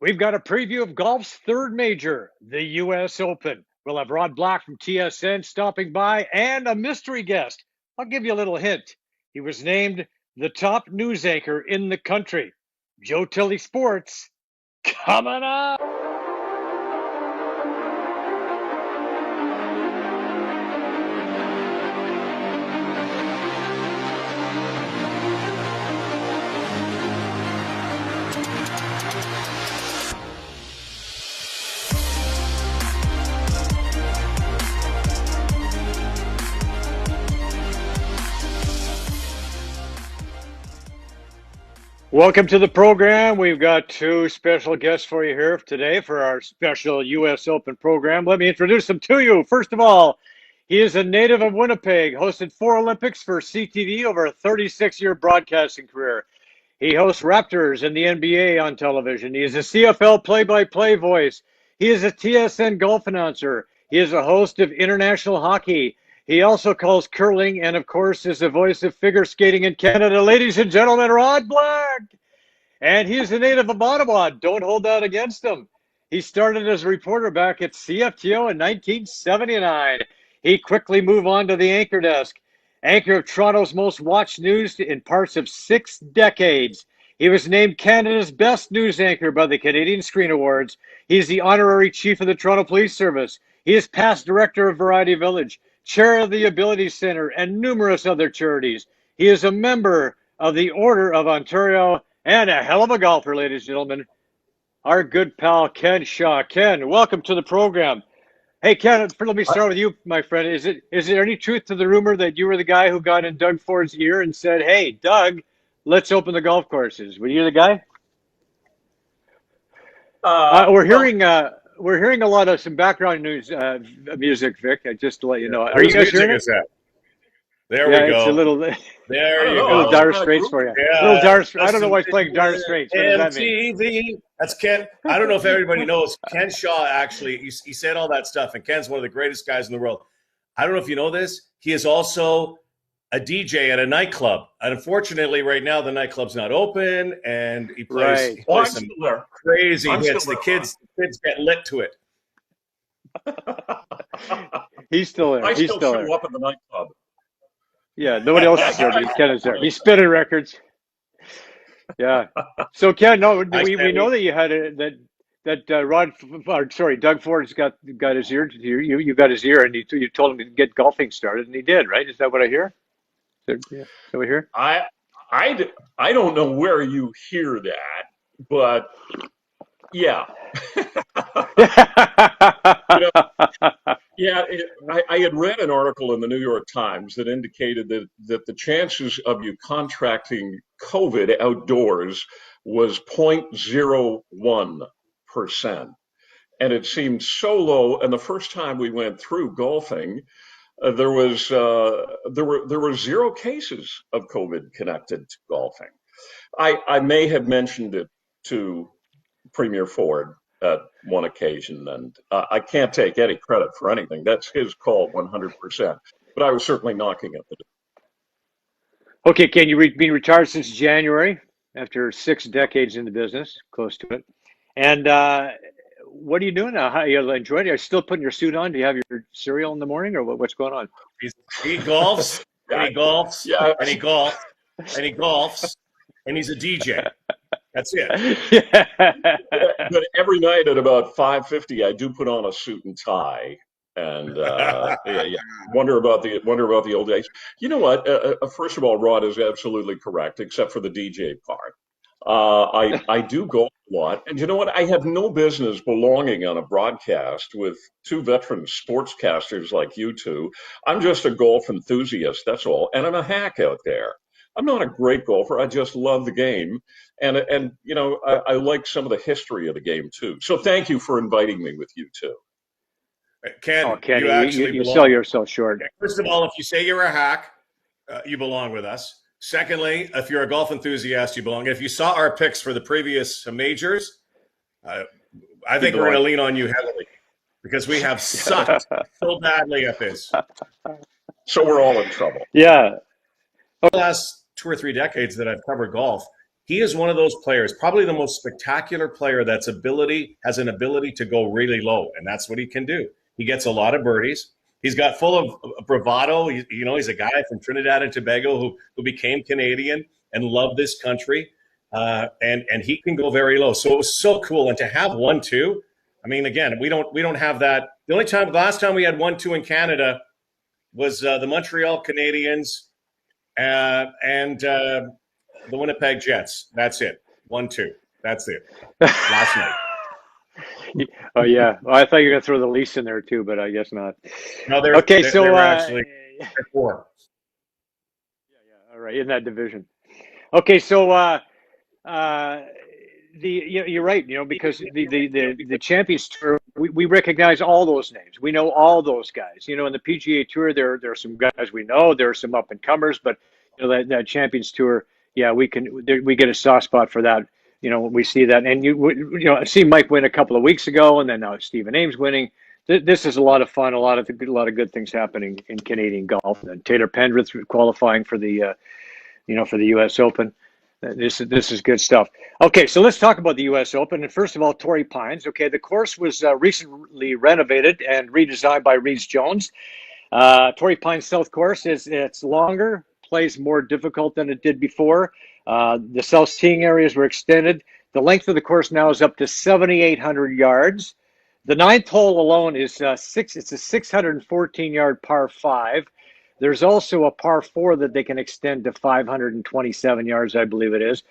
We've got a preview of golf's third major, the U.S. Open. We'll have Rod Black from TSN stopping by and a mystery guest. I'll give you a little hint. He was named the top news anchor in the country. Joe Tilley Sports, coming up. Welcome to the program. We've got two special guests for you here today for our special U.S. Open program. Let me introduce them to you. First of all, he is a native of Winnipeg, hosted 4 Olympics for CTV over a 36-year broadcasting career. He hosts Raptors and the NBA on television. He is a CFL play-by-play voice. He is a TSN golf announcer. He is a host of international hockey. He also calls curling and, of course, is the voice of figure skating in Canada. Ladies and gentlemen, Rod Black. And he's a native of Ottawa. Don't hold that against him. He started as a reporter back at CFTO in 1979. He quickly moved on to the anchor desk. Anchor of Toronto's most watched news in parts of 6 decades. He was named Canada's best news anchor by the Canadian Screen Awards. He's the honorary chief of the Toronto Police Service. He is past director of Variety Village, chair of the Ability Center, and numerous other charities. He is a member of the Order of Ontario and a hell of a golfer, ladies and gentlemen. Our good pal, Ken Shaw. Ken, welcome to the program. Hey, Ken, let me start with you, my friend. Is there any truth to the rumor that you were the guy who got in Doug Ford's ear and said, "Hey, Doug, let's open the golf courses"? Were you the guy? We're hearing a lot of some background news music, Vic. Just to let you know. Are you Whose guys hearing music it? is that? There Yeah, we it's a go. little, There you little go. Dire Straits for you. Yeah, Little Dire. I don't know listen, why he's playing Dire Straits. What does that mean? MTV. That's Ken. I don't know if everybody knows. Ken Shaw, actually, he said all that stuff, and Ken's one of the greatest guys in the world. I don't know if you know this. He is also a DJ at a nightclub. And unfortunately, right now, the nightclub's not open, and he plays, Right. he Oh, plays I'm some still there. crazy I'm hits. still The there, kids get lit to it. He's still there. I He's still still show there. up at the nightclub. Yeah, nobody else is there, but Ken is there. He's spinning records. Yeah. So Ken, no, we know that you had Doug Ford's got his ear. You got his ear, and you told him to get golfing started, and he did, right? Is that what I hear? Is that what I hear? I don't know where you hear that, but yeah. You know, yeah, I had read an article in the New York Times that indicated that the chances of you contracting COVID outdoors was 0.01%. And it seemed so low. And the first time we went through golfing, there were 0 cases of COVID connected to golfing. I may have mentioned it to Premier Ford at one occasion, and I can't take any credit for anything. That's his call, 100%. But I was certainly knocking at the door. Okay, Ken, you've been retired since January after 6 decades in the business, close to it. And what are you doing now? How you enjoying it? Are you still putting your suit on? Do you have your cereal in the morning, or what's going on? He golfs, and he golfs, Yeah, and he golfs, and he golfs, and he's a DJ. That's it. Yeah. but every night at about 5:50, I do put on a suit and tie, and yeah. Wonder about the old days. You know what? First of all, Rod is absolutely correct, except for the DJ part. I do golf a lot, and you know what? I have no business belonging on a broadcast with 2 veteran sportscasters like you two. I'm just a golf enthusiast, that's all, and I'm a hack out there. I'm not a great golfer. I just love the game, and you know I like some of the history of the game too. So thank you for inviting me with you too. Ken, Oh, Kenny, you actually you belong. sell yourself short. First of all, if you say you're a hack, you belong with us. Secondly, if you're a golf enthusiast, you belong. If you saw our picks for the previous majors, I think we're going to lean on you heavily because we have sucked so badly at this. So we're all in trouble. Yeah. The last 2 or 3 decades that I've covered golf, He is one of those players, probably the most spectacular player has an ability to go really low, and that's what he can do. He gets a lot of birdies. He's got full of bravado. He's a guy from Trinidad and Tobago who became Canadian and loved this country, and he can go very low. So it was so cool, and to have 1-2. I mean, again, we don't have that. The last time we had 1-2 in Canada was the Montreal Canadiens and the Winnipeg Jets. That's it. 1-2. That's it. Last night. Oh yeah. Well, I thought you were gonna throw the Leafs in there too, but I guess not. No, they're actually 4. Yeah. All right, in that division. Okay, so you're right. Because the Champions Tour, we recognize all those names. We know all those guys. In the PGA Tour, there are some guys we know. There are some up and comers, but that Champions Tour, yeah, we get a soft spot for that. We see that, and I see Mike win a couple of weeks ago, and then now Stephen Ames winning. This is a lot of fun. A lot of good things happening in Canadian golf. And Taylor Pendrith qualifying for the for the U.S. Open. This is good stuff. Okay, so let's talk about the U.S. Open. And first of all, Torrey Pines. Okay, the course was recently renovated and redesigned by Rees Jones. Torrey Pines South course it's longer, plays more difficult than it did before. The South teeing areas were extended. The length of the course now is up to 7,800 yards. The ninth hole alone is it's a 614-yard par 5. There's also a par 4 that they can extend to 527 yards, I believe it is.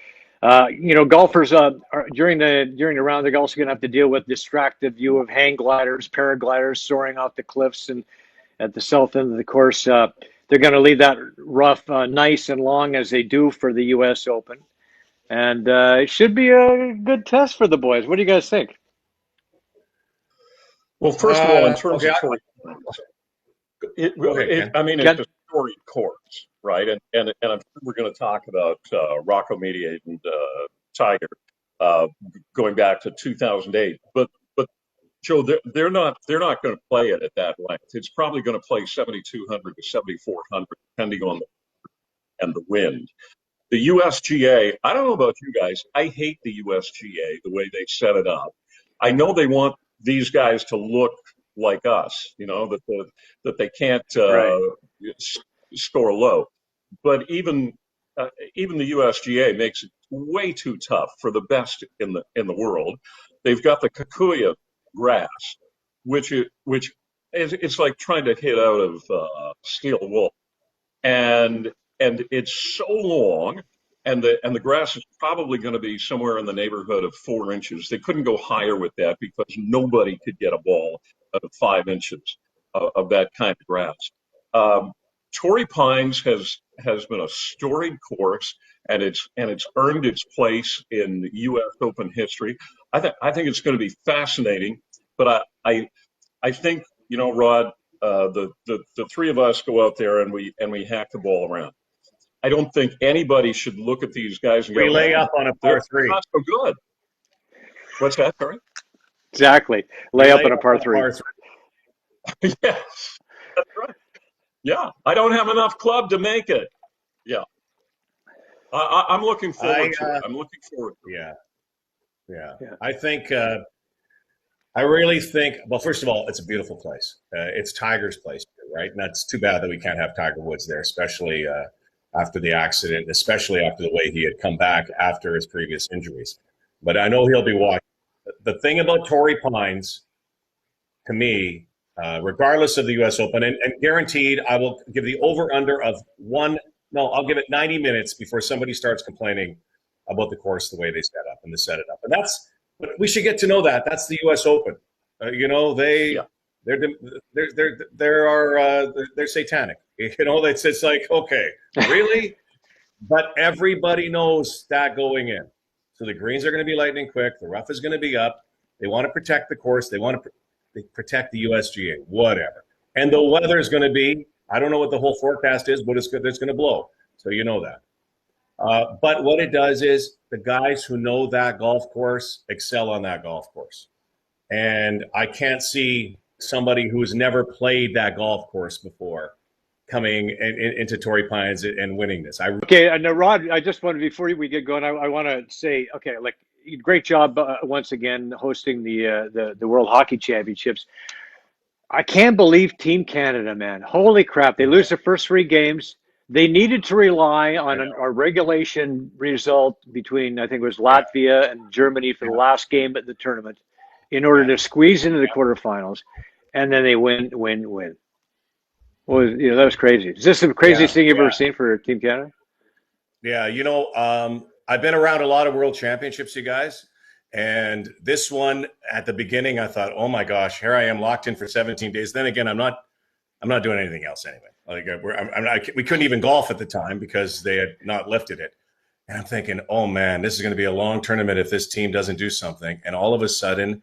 Golfers during the round, they're also going to have to deal with distracted view of hang gliders, paragliders soaring off the cliffs, and at the south end of the course, they're going to leave that rough nice and long as they do for the U.S. Open, and it should be a good test for the boys. What do you guys think? Well, first of all, in terms of Torrey Pines, it's a storied course, right? And I'm sure we're going to talk about Rocco Mediate and Tiger going back to 2008. But Joe, they're not going to play it at that length. It's probably going to play 7,200 to 7,400, depending on the wind. The USGA, I don't know about you guys. I hate the USGA the way they set it up. I know they want these guys to look like us, that they can't score low. But even the USGA makes it way too tough for the best in the world. They've got the Kikuyu grass, which it's like trying to hit out of steel wool, and it's so long. And the grass is probably going to be somewhere in the neighborhood of 4 inches. They couldn't go higher with that because nobody could get a ball of 5 inches of that kind of grass. Torrey Pines has been a storied course, and it's earned its place in U.S. Open history. I think it's going to be fascinating. But I think Rod, the three of us go out there and we hack the ball around. I don't think anybody should look at these guys and we lay up on a par 3. Not so good. What's that, Terry? Exactly. Lay up on a par 3. Yes, that's right. Yeah, I don't have enough club to make it. Yeah, I'm looking forward to it. I'm looking forward to it. Yeah. I think. I really think. Well, first of all, it's a beautiful place. It's Tiger's place, right? And that's too bad that we can't have Tiger Woods there, especially after the accident, especially after the way he had come back after his previous injuries. But I know he'll be watching. The thing about Torrey Pines, to me, regardless of the U.S. Open, and guaranteed, I will give the over-under of I'll give it 90 minutes before somebody starts complaining about the course, the way they set up and the set it up. And but we should get to know that. That's the U.S. Open. They're satanic. It's like, okay, really? But everybody knows that going in. So the greens are going to be lightning quick. The rough is going to be up. They want to protect the course. They want to protect the USGA, whatever. And the weather is going to be, I don't know what the whole forecast is, but it's going to blow. So you know that. But what it does is the guys who know that golf course excel on that golf course. And I can't see somebody who's never played that golf course before coming into Torrey Pines and winning this. Okay, and Rod, I just wanted, before we get going, I want to say, okay, like, great job once again hosting the World Hockey Championships. I can't believe Team Canada, man. Holy crap. They lose their first 3 games. They needed to rely on a regulation result between, I think it was Latvia and Germany for the last game at the tournament in order to squeeze into the quarterfinals. And then they win. Well, that was crazy. Is this the craziest thing you've ever seen for Team Canada? Yeah, I've been around a lot of world championships, you guys. And this one at the beginning, I thought, oh my gosh, here I am locked in for 17 days. Then again, I'm not doing anything else anyway. Like we couldn't even golf at the time because they had not lifted it. And I'm thinking, oh man, this is going to be a long tournament if this team doesn't do something. And all of a sudden,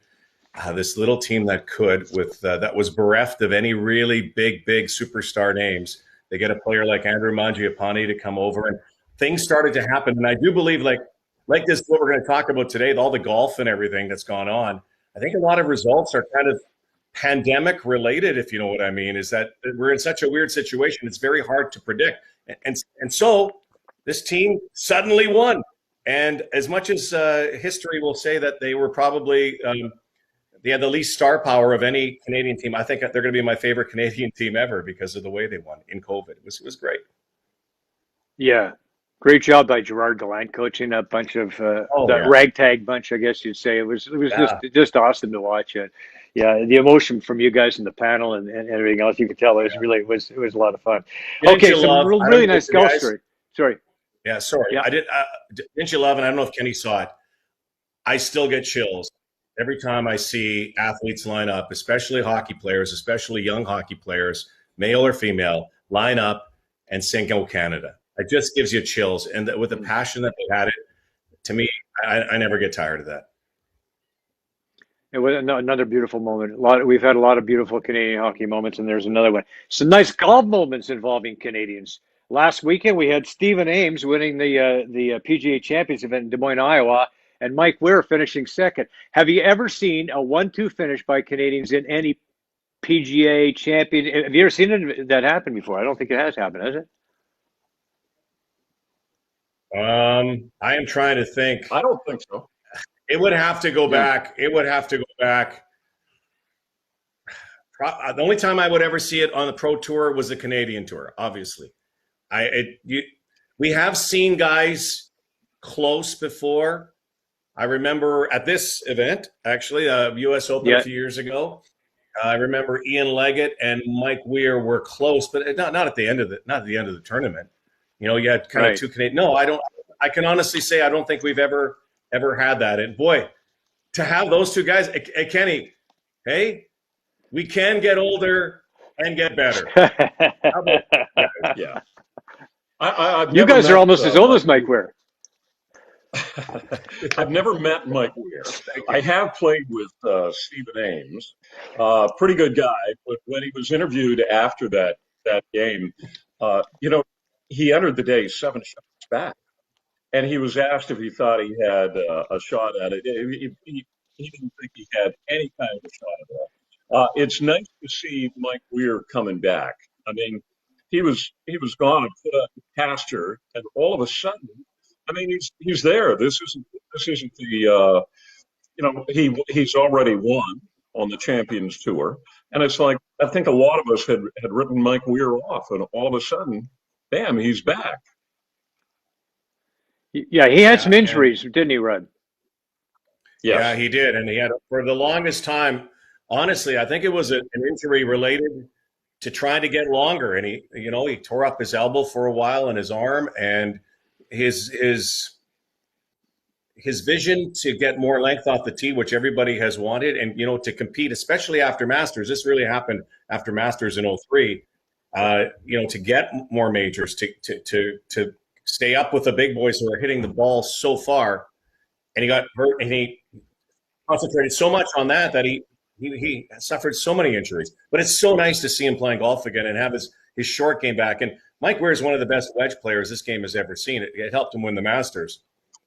this little team that was bereft of any really big superstar names. They get a player like Andrew Mangiapane to come over, and things started to happen. And I do believe, like this, what we're going to talk about today, all the golf and everything that's gone on, I think a lot of results are kind of pandemic related, if you know what I mean, is that we're in such a weird situation. It's very hard to predict. And so this team suddenly won. And as much as history will say that they were probably they had the least star power of any Canadian team, I think they're going to be my favorite Canadian team ever because of the way they won in COVID. It was great. Yeah. Great job by Gerard Gallant coaching a bunch of ragtag bunch, I guess you'd say. It was just awesome to watch it. Yeah, the emotion from you guys in the panel and everything else, you could tell it was a lot of fun. Okay, some really nice golf story. Sorry. Yeah, sorry. Yeah. Didn't you love, and I don't know if Kenny saw it, I still get chills every time I see athletes line up, especially hockey players, especially young hockey players, male or female, line up and sing "Go Canada." It just gives you chills. And with the passion that they had it, to me, I never get tired of that. It was another beautiful moment. We've had a lot of beautiful Canadian hockey moments, and there's another one. Some nice golf moments involving Canadians. Last weekend, we had Stephen Ames winning the PGA Champions event in Des Moines, Iowa, and Mike Weir finishing second. Have you ever seen a 1-2 finish by Canadians in any PGA Champion? Have you ever seen that happen before? I don't think it has happened, has it? I am trying to think. I don't think so. It would have to go back. It would have to go back. The only time I would ever see it on the Pro Tour was the Canadian Tour, obviously. We have seen guys close before. I remember at this event, actually, U.S. Open a few years ago. I remember Ian Leggett and Mike Weir were close, but not at the end of the tournament. You had kind of two Canadian. No, I don't. I can honestly say I don't think we've ever had that. And boy, to have those two guys, Kenny, hey, we can get older and get better. Yeah. You guys are almost as old as Mike Weir. I've never met Mike Weir. I have played with Stephen Ames, pretty good guy. But when he was interviewed after that game, he entered the day 7 shots back, and he was asked if he thought he had a shot at it. He didn't think he had any kind of a shot at that. It's nice to see Mike Weir coming back. I mean, he was gone and put up pasture, and all of a sudden, I mean, he's there. This isn't the he's already won on the Champions Tour, and it's like I think a lot of us had written Mike Weir off, and all of a sudden, bam, he's back. Yeah, he had some injuries, didn't he, Rudd? Yes. Yeah, he did, and he had for the longest time. Honestly, I think it was an injury related to trying to get longer, and he tore up his elbow for a while and his arm, and his vision to get more length off the tee, which everybody has wanted, and to compete, especially after Masters. This really happened after Masters in 2003. To get more majors, to stay up with the big boys who are hitting the ball so far, and he got hurt, and he concentrated so much on that he suffered so many injuries. But it's so nice to see him playing golf again and have his short game back. And Mike Weir is one of the best wedge players this game has ever seen. It helped him win the Masters.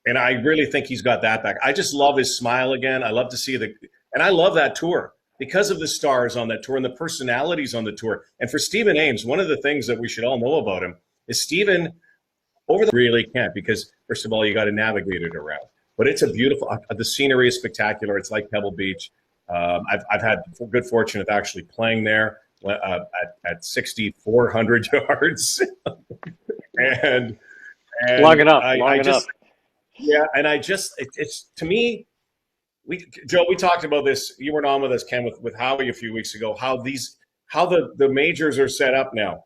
And I really think he's got that back. I just love his smile again. I love to see and I love that tour. because of the stars on that tour and the personalities on the tour. And for Stephen Ames, one of the things that we should all know about him is Stephen over the really can't, because first of all, you got to navigate it around. But it's a beautiful, the scenery is spectacular. It's like Pebble Beach. I've had good fortune of actually playing there at 6,400 yards. and long enough. Yeah, and it's to me, Joe, we talked about this. You weren't on with us, Ken, with Howie a few weeks ago. How the majors are set up now.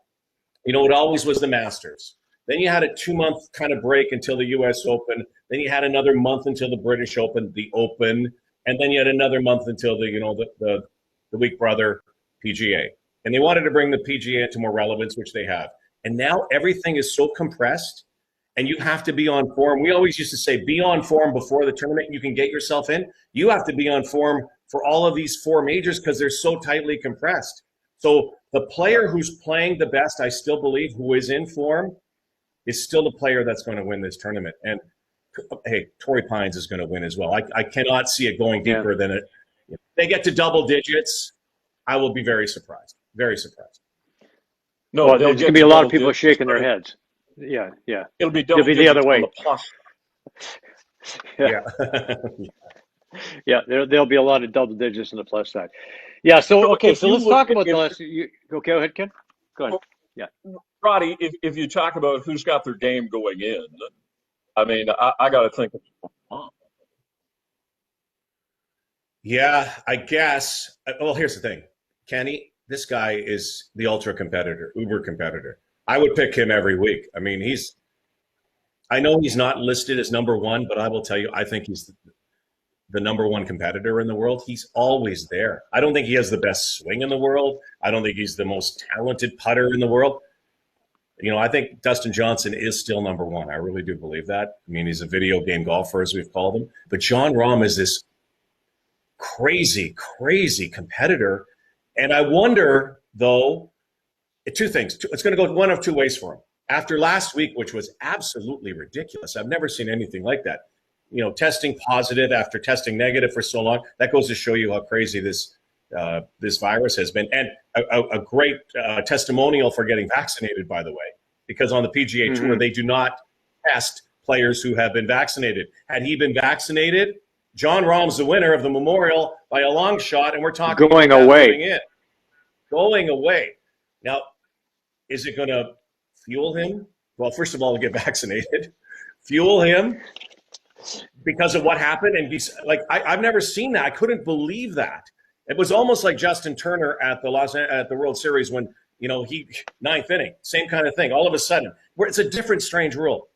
You know, it always was the Masters. Then you had a 2-month kind of break until the U.S. Open. Then you had another month until the British Open, the Open, and then you had another month until the week brother PGA. And they wanted to bring the PGA into more relevance, which they have. And now everything is so compressed, and you have to be on form. We always used to say, be on form before the tournament. You can get yourself in. You have to be on form for all of these 4 majors because they're so tightly compressed. So the player who's playing the best, I still believe, who is in form, is still the player that's going to win this tournament. And hey, Torrey Pines is going to win as well. I cannot see it going deeper than it. If they get to double digits, I will be very surprised. Very surprised. No, well, there's going to be a lot of people shaking their heads. Yeah. It'll be the other way. The plus. Yeah. Yeah, there'll be a lot of double digits on the plus side. Yeah. So okay, so let's talk about the last. Okay, go ahead, Ken. Go ahead. Yeah. Roddy, if you talk about who's got their game going in, I mean, I got to think of. Yeah, I guess. Well, here's the thing, Kenny. This guy is the ultra competitor, uber competitor. I would pick him every week. I mean, I know he's not listed as number 1, but I will tell you, I think he's the number 1 competitor in the world. He's always there. I don't think he has the best swing in the world. I don't think he's the most talented putter in the world. You know, I think Dustin Johnson is still number 1. I really do believe that. I mean, he's a video game golfer, as we've called him. But Jon Rahm is this crazy, crazy competitor. And I wonder, though, 2 things. It's going to go one of 2 ways for him. After last week, which was absolutely ridiculous. I've never seen anything like that. You know, testing positive after testing negative for so long. That goes to show you how crazy this virus has been. And a great testimonial for getting vaccinated, by the way, because on the PGA Tour, they do not test players who have been vaccinated. Had he been vaccinated, Jon Rahm's the winner of the Memorial by a long shot, and we're talking going away. Going away. Now, is it going to fuel him? Well, first of all, to get vaccinated. Fuel him because of what happened? And I've never seen that. I couldn't believe that. It was almost like Justin Turner at the World Series when, you know, he 9th inning, same kind of thing. All of a sudden, where it's a different, strange rule.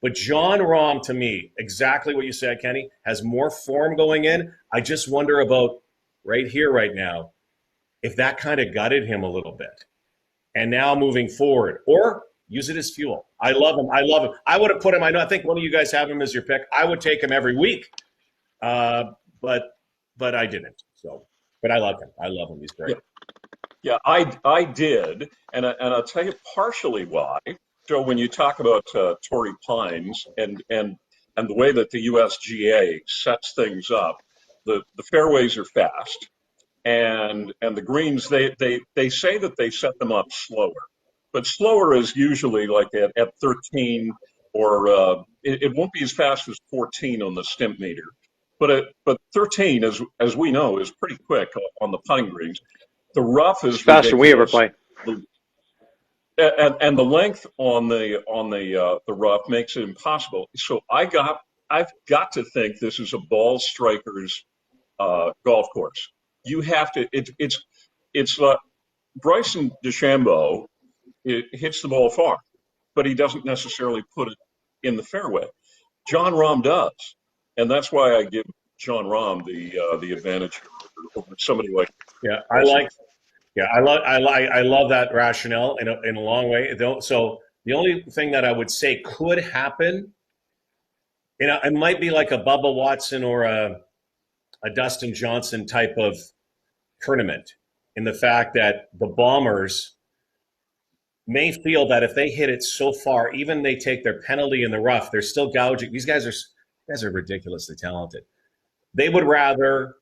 But Jon Rahm, to me, exactly what you said, Kenny, has more form going in. I just wonder about right here, right now, if that kind of gutted him a little bit. And now moving forward, or use it as fuel. I love him. I would have put him. I think one of you guys have him as your pick. I would take him every week, but I didn't. So, but I love him. I love him. He's great. Yeah, I did, and I'll tell you partially why. So when you talk about Torrey Pines and the way that the USGA sets things up, the fairways are fast, and the greens they say that they set them up slower, but slower is usually like at 13 or it won't be as fast as 14 on the stimp meter, but 13 as we know is pretty quick on the putting greens. The rough is faster than we ever play. And the length on the rough makes it impossible. So I've got to think this is a ball striker's golf course. You have to. It's Bryson DeChambeau. It hits the ball far, but he doesn't necessarily put it in the fairway. Jon Rahm does, and that's why I give Jon Rahm the advantage over somebody like. Yeah, I love that rationale in a long way. So the only thing that I would say could happen, you know, it might be like a Bubba Watson or a Dustin Johnson type of tournament, in the fact that the bombers may feel that if they hit it so far, even they take their penalty in the rough, they're still gouging. These guys are ridiculously talented. They would rather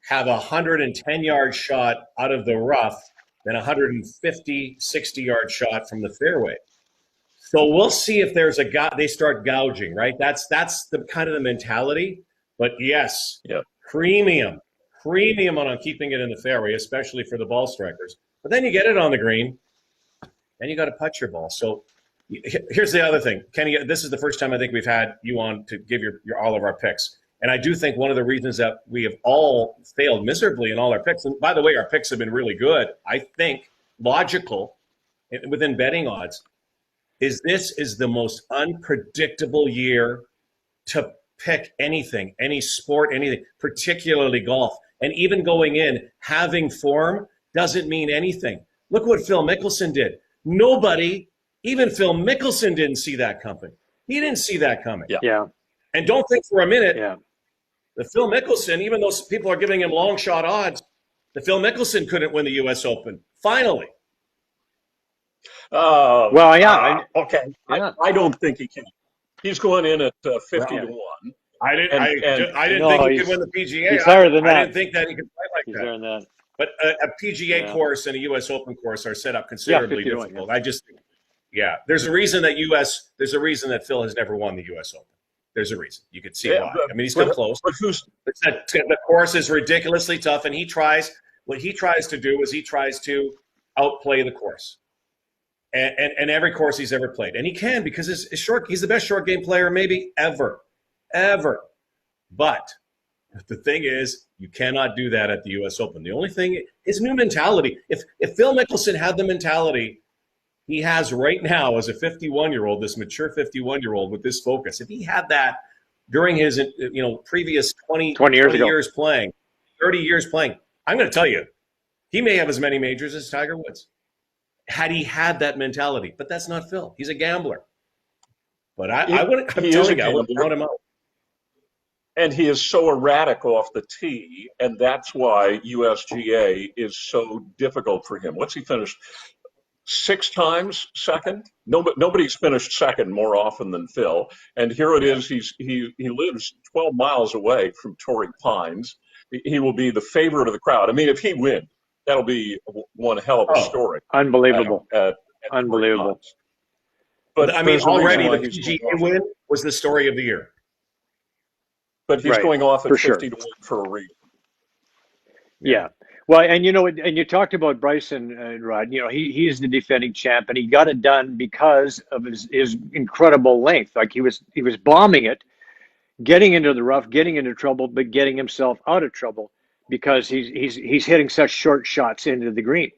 have a 110-yard shot out of the rough than a 150, 60-yard shot from the fairway. So we'll see if there's they start gouging, right? That's the kind of the mentality. But yes, Yeah. premium on keeping it in the fairway, especially for the ball strikers. But then you get it on the green, and you got to putt your ball. So here's the other thing, Kenny. This is the first time I think we've had you on to give your all of our picks. And I do think one of the reasons that we have all failed miserably in all our picks, and by the way, our picks have been really good, I think, logical within betting odds, is this is the most unpredictable year to pick anything, any sport, anything, particularly golf. And even going in, having form doesn't mean anything. Look what Phil Mickelson did. Nobody, even Phil Mickelson, didn't see that coming. He didn't see that coming. Yeah. And don't think for a minute Yeah. the Phil Mickelson, even though people are giving him long shot odds, the Phil Mickelson couldn't win the U.S. Open. Finally. Well, yeah. Okay. Yeah. I don't think he can. He's going in at 50 to 1. I didn't No, think he could win the PGA. He's higher than that. I didn't think that he could play like He's that. higher than that. But a PGA course and a U.S. Open course are set up considerably 50 to 1, difficult. I just, there's a reason that Phil has never won the U.S. Open. There's a reason. You could see why. I mean, he's come close. But The course is ridiculously tough, and what he tries to do is he tries to outplay the course. And every course he's ever played. And he can, because he's the best short game player maybe ever. But the thing is, you cannot do that at the U.S. Open. The only thing is new mentality. If Phil Mickelson had the mentality he has right now as a 51-year-old, this mature 51-year-old with this focus, if he had that during his previous 20 years playing, 30 years playing, I'm going to tell you, he may have as many majors as Tiger Woods had he had that mentality. But that's not Phil. He's a gambler. But I wouldn't count him out. And he is so erratic off the tee, and that's why USGA is so difficult for him. What's he finished? 6 times second? Nobody's finished second more often than Phil. And here it is. He lives 12 miles away from Torrey Pines. He will be the favorite of the crowd. I mean, if he wins, that'll be one hell of a story. Unbelievable. Unbelievable. But I mean, already the PGA win was the story of the year. But he's going off at 50 to 1 for a reason. Yeah. Well, and and you talked about Bryson, Rod. He's the defending champ, and he got it done because of his incredible length. Like he was bombing it, getting into the rough, getting into trouble, but getting himself out of trouble because he's hitting such short shots into the green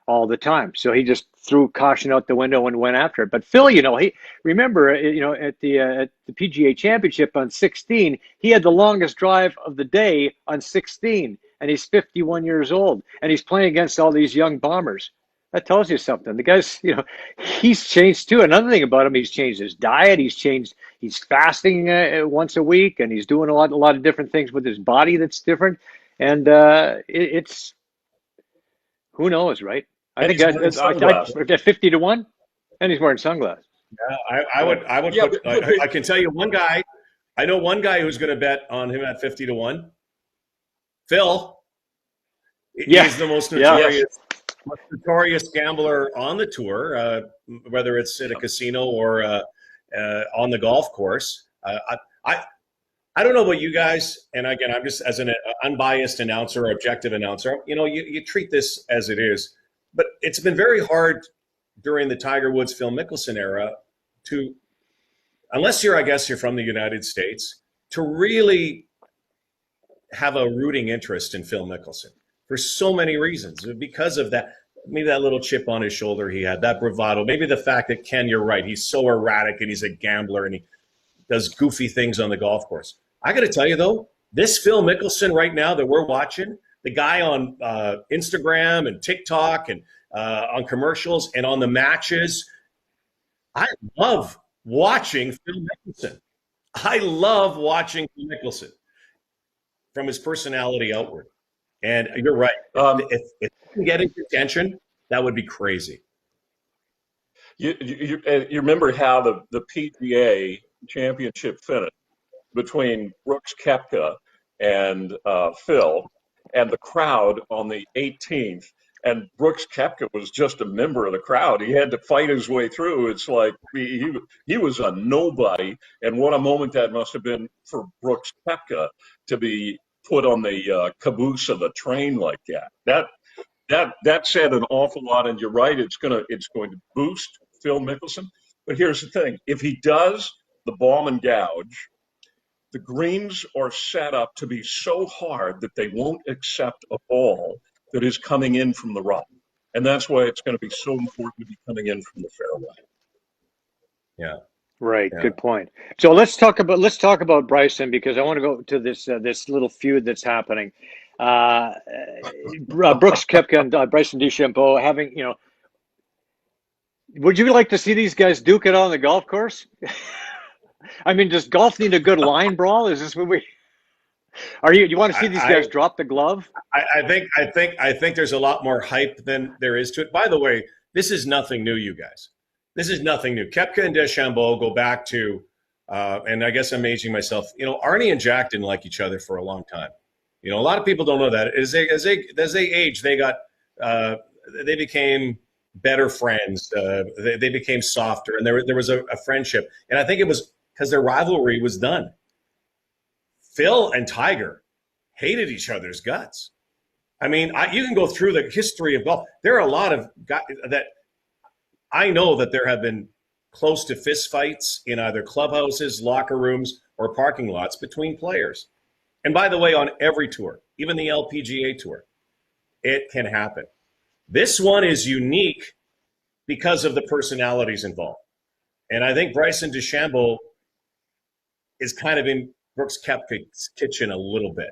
all the time. So he just threw caution out the window and went after it. But Phil, he remember, at the PGA Championship on 16, he had the longest drive of the day on 16, and he's 51 years old, and he's playing against all these young bombers. That tells you something. The guy's, he's changed too. Another thing about him, he's changed his diet. He's fasting once a week, and he's doing a lot of different things with his body that's different. And it's who knows, right? I think at 50 to 1, and he's wearing sunglasses. Yeah, I would put. I can tell you one guy. I know one guy who's going to bet on him at 50 to 1. Phil. He's the most notorious gambler on the tour, whether it's at a casino or on the golf course. I don't know about you guys, and again, I'm just as an unbiased announcer, objective announcer. You treat this as it is, but it's been very hard during the Tiger Woods, Phil Mickelson era to, unless you're from the United States, to really have a rooting interest in Phil Mickelson for so many reasons. Because of that, maybe that little chip on his shoulder he had, that bravado, maybe the fact that, Ken, you're right, he's so erratic and he's a gambler and he does goofy things on the golf course. I got to tell you, though, this Phil Mickelson right now that we're watching, the guy on Instagram and TikTok and on commercials and on the matches, I love watching Phil Mickelson. I love watching Phil Mickelson from his personality outward. And you're right. If he can get into contention, that would be crazy. You remember how the PGA Championship finished between Brooks Koepka and Phil, and the crowd on the 18th. And Brooks Koepka was just a member of the crowd. He had to fight his way through. It's like he was a nobody. And what a moment that must have been for Brooks Koepka to be put on the caboose of a train like that. That said an awful lot. And you're right, it's going to boost Phil Mickelson. But here's the thing: if he does the bomb and gouge, the greens are set up to be so hard that they won't accept a ball that is coming in from the rough. And that's why it's going to be so important to be coming in from the fairway. Yeah. Right. Yeah. Good point. So let's talk about Bryson, because I want to go to this little feud that's happening. Brooks Koepka and Bryson DeChambeau having, would you like to see these guys duke it on the golf course? I mean, does golf need a good line brawl? Is this what we? You want to see these guys drop the glove? I think there's a lot more hype than there is to it. By the way, this is nothing new, you guys. This is nothing new. Koepka and DeChambeau go back to, and I guess I'm aging myself. Arnie and Jack didn't like each other for a long time. A lot of people don't know that. As they age, they became better friends. They became softer, and there was a friendship. And I think it was because their rivalry was done. Phil and Tiger hated each other's guts. I mean, you can go through the history of golf. There are a lot of guys that I know that there have been close to fist fights in either clubhouses, locker rooms, or parking lots between players. And by the way, on every tour, even the LPGA tour, it can happen. This one is unique because of the personalities involved. And I think Bryson DeChambeau is kind of in Brooks Koepka's kitchen a little bit.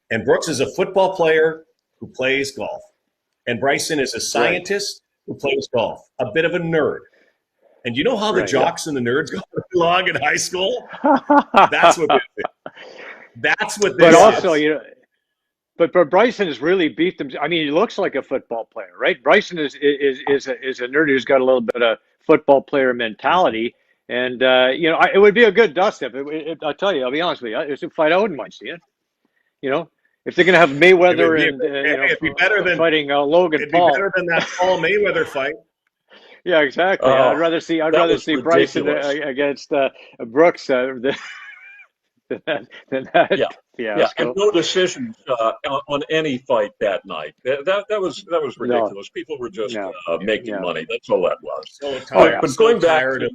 And Brooks is a football player who plays golf. And Bryson is a scientist who plays golf, a bit of a nerd. And you know how the jocks and the nerds go along in high school? That's what this is. That's what this is. But also, but Bryson has really beat them. I mean, he looks like a football player, right? Bryson is a nerd who's got a little bit of football player mentality. And, it would be a good dust-up. I'll tell you, I'll be honest with you. It's a fight I wouldn't mind seeing. If they're going to have Mayweather it'd be better than fighting Logan Paul. It'd be better than that Paul Mayweather fight. Yeah, exactly. I'd rather see Bryson against Brooks than that. Yeah, and no decisions on any fight that night. That was ridiculous. No. People were just making money. That's all that was. So tired. But going back to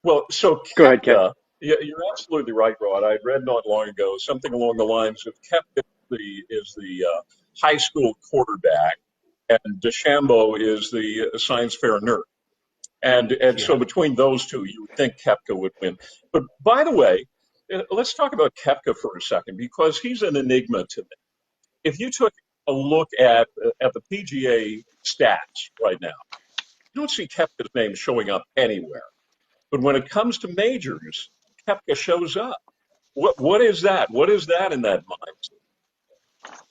well, so go ahead, Ken. You're absolutely right, Rod. I read not long ago something along the lines of Koepka is the high school quarterback, and DeChambeau is the science fair nerd. And so between those two, you would think Koepka would win. But by the way, let's talk about Koepka for a second, because he's an enigma to me. If you took a look at the PGA stats right now, you don't see Koepka's name showing up anywhere. But when it comes to majors, Koepka shows up. What is that? What is that in that mindset?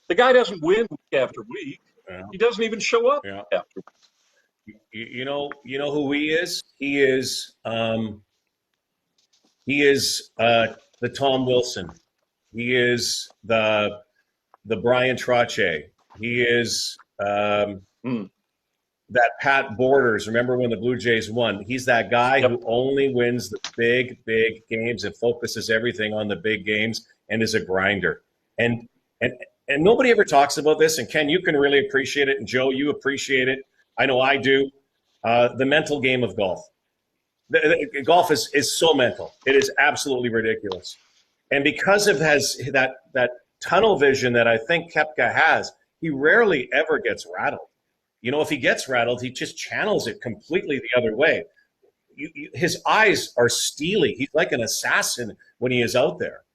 The guy doesn't win week after week. Yeah. He doesn't even show up after week. You know who he is? He is the Tom Wilson. He is the Brian Trottier. He is that Pat Borders. Remember when the Blue Jays won? He's that guy who only wins the big games and focuses everything on the big games and is a grinder. And nobody ever talks about this. And Ken, you can really appreciate it. And Joe, you appreciate it. I know I do. The mental game of golf. Golf is so mental. It is absolutely ridiculous. And because of that tunnel vision that I think Koepka has, he rarely ever gets rattled. If he gets rattled, he just channels it completely the other way. His eyes are steely. He's like an assassin when he is out there.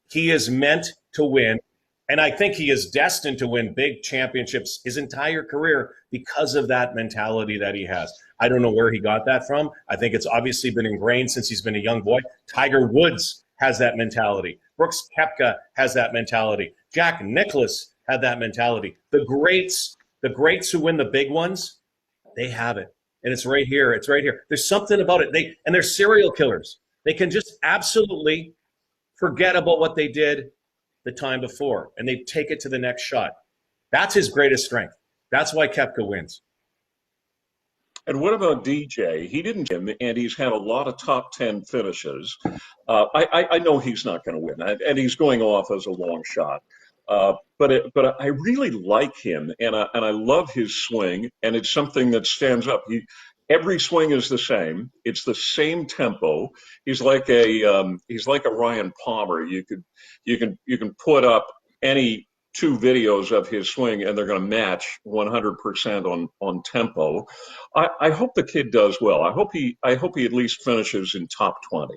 He is meant to win. And I think he is destined to win big championships his entire career because of that mentality that he has. I don't know where he got that from. I think it's obviously been ingrained since he's been a young boy. Tiger Woods has that mentality. Brooks Koepka has that mentality. Jack Nicklaus had that mentality. The greats who win the big ones, they have it. And it's right here. It's right here. There's something about it. They're serial killers. They can just absolutely forget about what they did the time before, and they take it to the next shot. That's his greatest strength. That's why Koepka wins. And what about DJ? He didn't win, and he's had a lot of top 10 finishes. I know he's not going to win, and he's going off as a long shot. But I really like him, and I love his swing, and it's something that stands up. Every swing is the same. It's the same tempo. He's like a Ryan Palmer. You can put up any two videos of his swing, and they're going to match 100% on tempo. I hope the kid does well. I hope he at least finishes in top 20.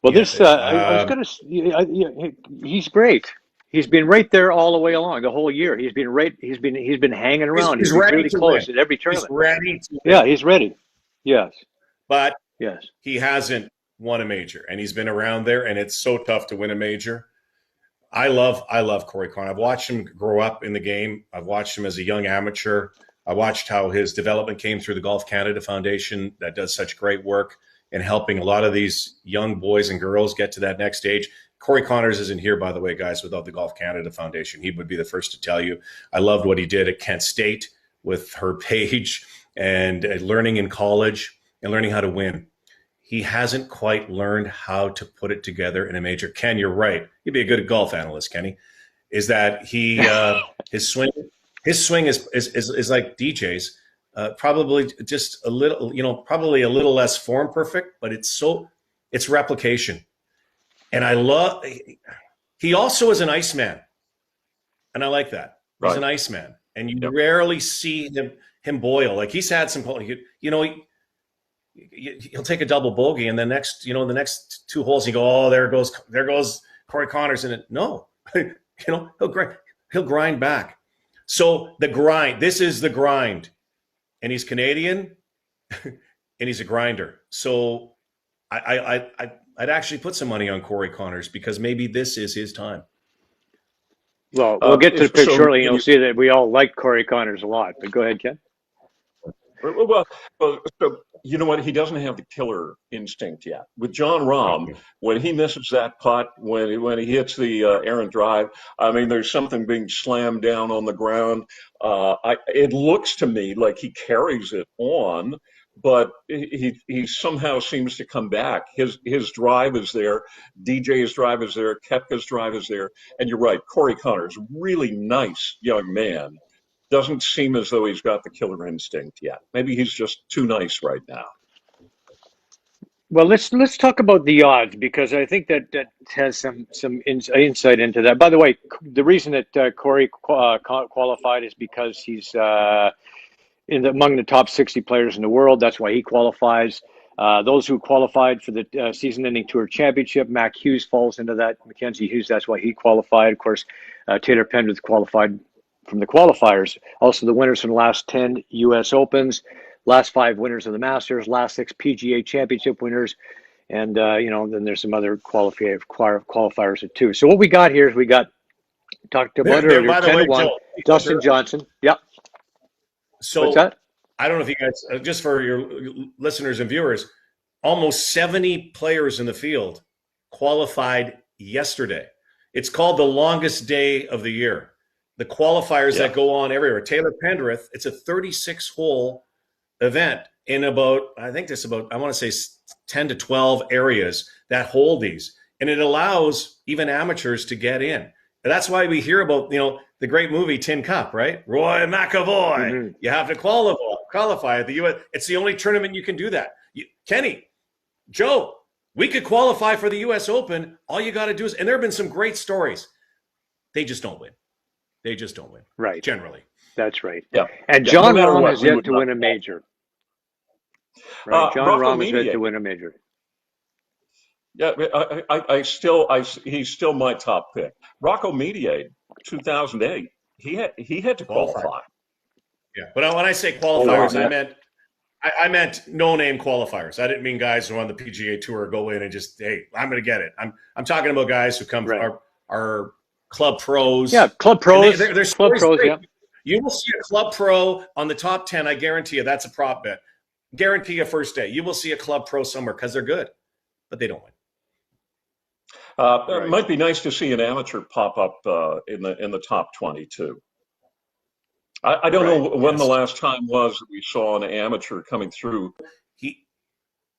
Well, I was going to. He's great. He's been right there all the way along the whole year. He's been right. He's been hanging around. He's ready really to close win. at every tournament. He's ready to win. Yeah, he's ready. Yes, but yes, he hasn't won a major, and he's been around there, and it's so tough to win a major. I love Corey Connor. I've watched him grow up in the game. I've watched him as a young amateur. I watched how his development came through the Golf Canada Foundation that does such great work in helping a lot of these young boys and girls get to that next stage. Corey Connors isn't here, by the way, guys, without the Golf Canada Foundation. He would be the first to tell you. I loved what he did at Kent State with her page and learning in college and learning how to win. He hasn't quite learned how to put it together in a major. Ken, you're right. He'd be a good golf analyst, Kenny. Is that he his swing is like DJ's, probably just a little, probably a little less form perfect, but it's replication. And he also is an Iceman. And I like that. He's an Iceman. And you rarely see him boil. Like he's had some, he'll take a double bogey, and the next two holes, he go, oh, there goes Corey Connors in it. No, he'll grind back. So the grind, this is the grind, and he's Canadian, and he's a grinder. So I'd actually put some money on Corey Connors because maybe this is his time. Well, we'll get to the pick shortly, and you'll see that we all like Corey Connors a lot. But go ahead, Ken. Well, so you know what? He doesn't have the killer instinct yet. With John Rahm, when he misses that putt, when he hits the errant drive, I mean, there's something being slammed down on the ground. It looks to me like he carries it on, but he somehow seems to come back. His drive is there. DJ's drive is there. Koepka's drive is there. And you're right, Corey Connors, really nice young man. Doesn't seem as though he's got the killer instinct yet. Maybe he's just too nice right now. Well, let's talk about the odds, because I think that has some insight into that. By the way, the reason that Corey qualified is because he's among the top 60 players in the world. That's why he qualifies. Those who qualified for the season-ending Tour Championship, Mac Hughes falls into that. Mackenzie Hughes, that's why he qualified. Of course, Taylor Pendrith qualified from the qualifiers. Also the winners from the last 10 U.S. Opens, last 5 winners of the Masters, last 6 PGA Championship winners, and then there's some other qualifiers too. So what we got here is talked about earlier, 10-1, Dustin Johnson. Yep. So what's that? I don't know if you guys, just for your listeners and viewers, almost 70 players in the field qualified yesterday. It's called the longest day of the year. The qualifiers that go on everywhere. Taylor Pendrith, it's a 36-hole event in I want to say 10 to 12 areas that hold these. And it allows even amateurs to get in. And that's why we hear about, the great movie Tin Cup, right? Roy McAvoy. Mm-hmm. You have to qualify at the U.S. It's the only tournament you can do that. Kenny, Joe, we could qualify for the U.S. Open. All you got to do and there have been some great stories. They just don't win. They just don't win. Right. Generally. That's right. Yeah. And John Rahm has yet to win a major. Right. John Rahm has yet to win a major. Yeah, he's still my top pick. Rocco Mediate, 2008. He had to qualify. Yeah, but when I say qualifiers, I meant no-name qualifiers. I didn't mean guys who are on the PGA Tour go in and just, hey, I'm going to get it. I'm talking about guys who come are club pros. Yeah, club pros. They're club pros, yeah. You will see a club pro on the top 10. I guarantee you that's a prop bet. Guarantee you first day. You will see a club pro somewhere because they're good, but they don't win. It Right. might be nice to see an amateur pop up in the top 20 too. I don't Right. know when the Yes. last time was that we saw an amateur coming through. He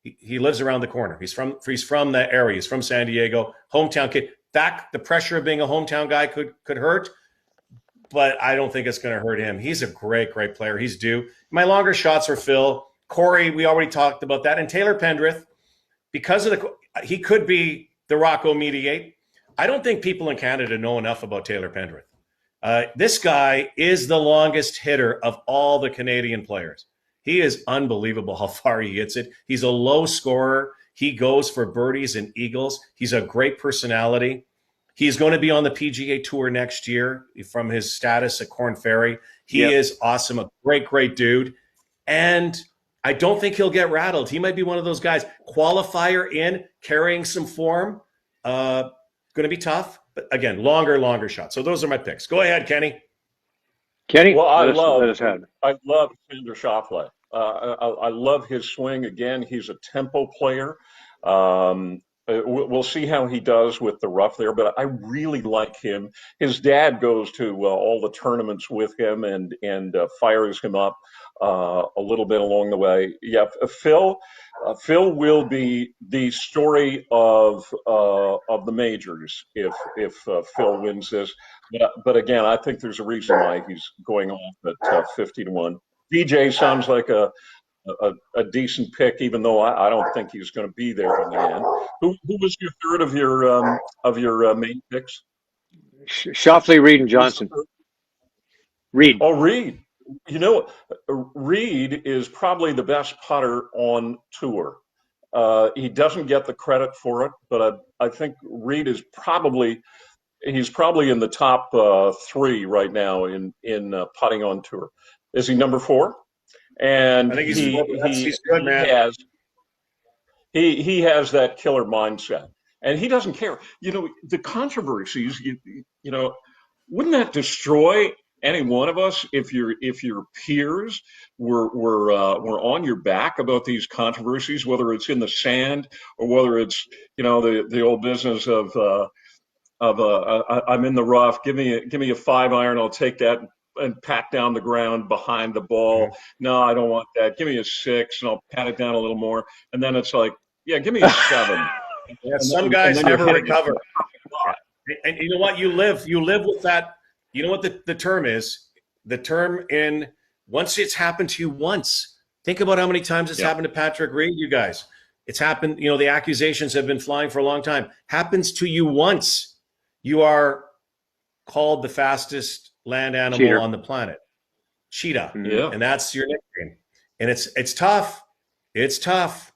he lives around the corner. He's from that area. He's from San Diego, hometown kid. That the pressure of being a hometown guy could hurt, but I don't think it's going to hurt him. He's a great player. He's due. My longer shots are Phil, Corey. We already talked about that, and Taylor Pendrith because of he could be the Rocco Mediate. I don't think people in Canada know enough about Taylor Pendrith. This guy is the longest hitter of all the Canadian players. He is unbelievable how far he hits it. He's a low scorer. He goes for birdies and eagles. He's a great personality. He's going to be on the PGA Tour next year from his status at Corn Ferry. He is awesome, a great dude. And I don't think he'll get rattled. He might be one of those guys. Qualifier in, carrying some form. Going to be tough. But again, longer shots. So those are my picks. Go ahead, Kenny. Kenny, Well, let us have it. I love Xander Schauffele. I love his swing. Again, he's a tempo player. We'll see how he does with the rough there, but I really like him. His dad goes to all the tournaments with him and fires him up a little bit along the way. Yeah, Phil will be the story of the majors if Phil wins this. But again, I think there's a reason why he's going off at 50-1. DJ sounds like a decent pick, even though I don't think he's going to be there in the end. Who was your third of your main picks? Shoffley, Reed, and Johnson. Reed. Oh, Reed. You know, Reed is probably the best putter on tour. He doesn't get the credit for it, but I think Reed is he's probably in the top 3 right now in putting on tour. Is he number 4? And I think he's good, man. He has that killer mindset, and he doesn't care. You know, the controversies. You know, wouldn't that destroy any one of us if your peers were on your back about these controversies, whether it's in the sand or whether it's the old business of I'm in the rough. Give me a 5-iron. I'll take that and pat down the ground behind the ball. Mm-hmm. No, I don't want that. Give me a 6 and I'll pat it down a little more. And then it's like, yeah, give me a 7. Yeah, some guys never recover. And you know what? You live with that. You know what the term is? The term in once it's happened to you once. Think about how many times it's happened to Patrick Reed, you guys. It's happened, the accusations have been flying for a long time. Happens to you once. You are called the fastest land animal Cheater on the planet. Cheetah. Yeah. And that's your nickname. And it's tough. It's tough.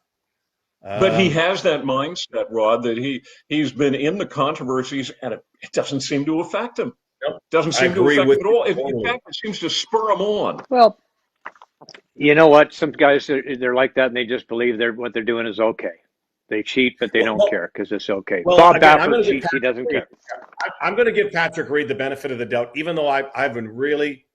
But he has that mindset, Rod, that he's been in the controversies and it doesn't seem to affect him. Nope. Doesn't seem to affect him at all. Totally. In fact, it seems to spur him on. Well, you know what? Some guys they're like that, and they just believe what they're doing is okay. They cheat, but they don't care because it's okay. Well, Bob again, Baffert cheats; he doesn't care. I'm going to give Patrick Reed the benefit of the doubt, even though I've been really.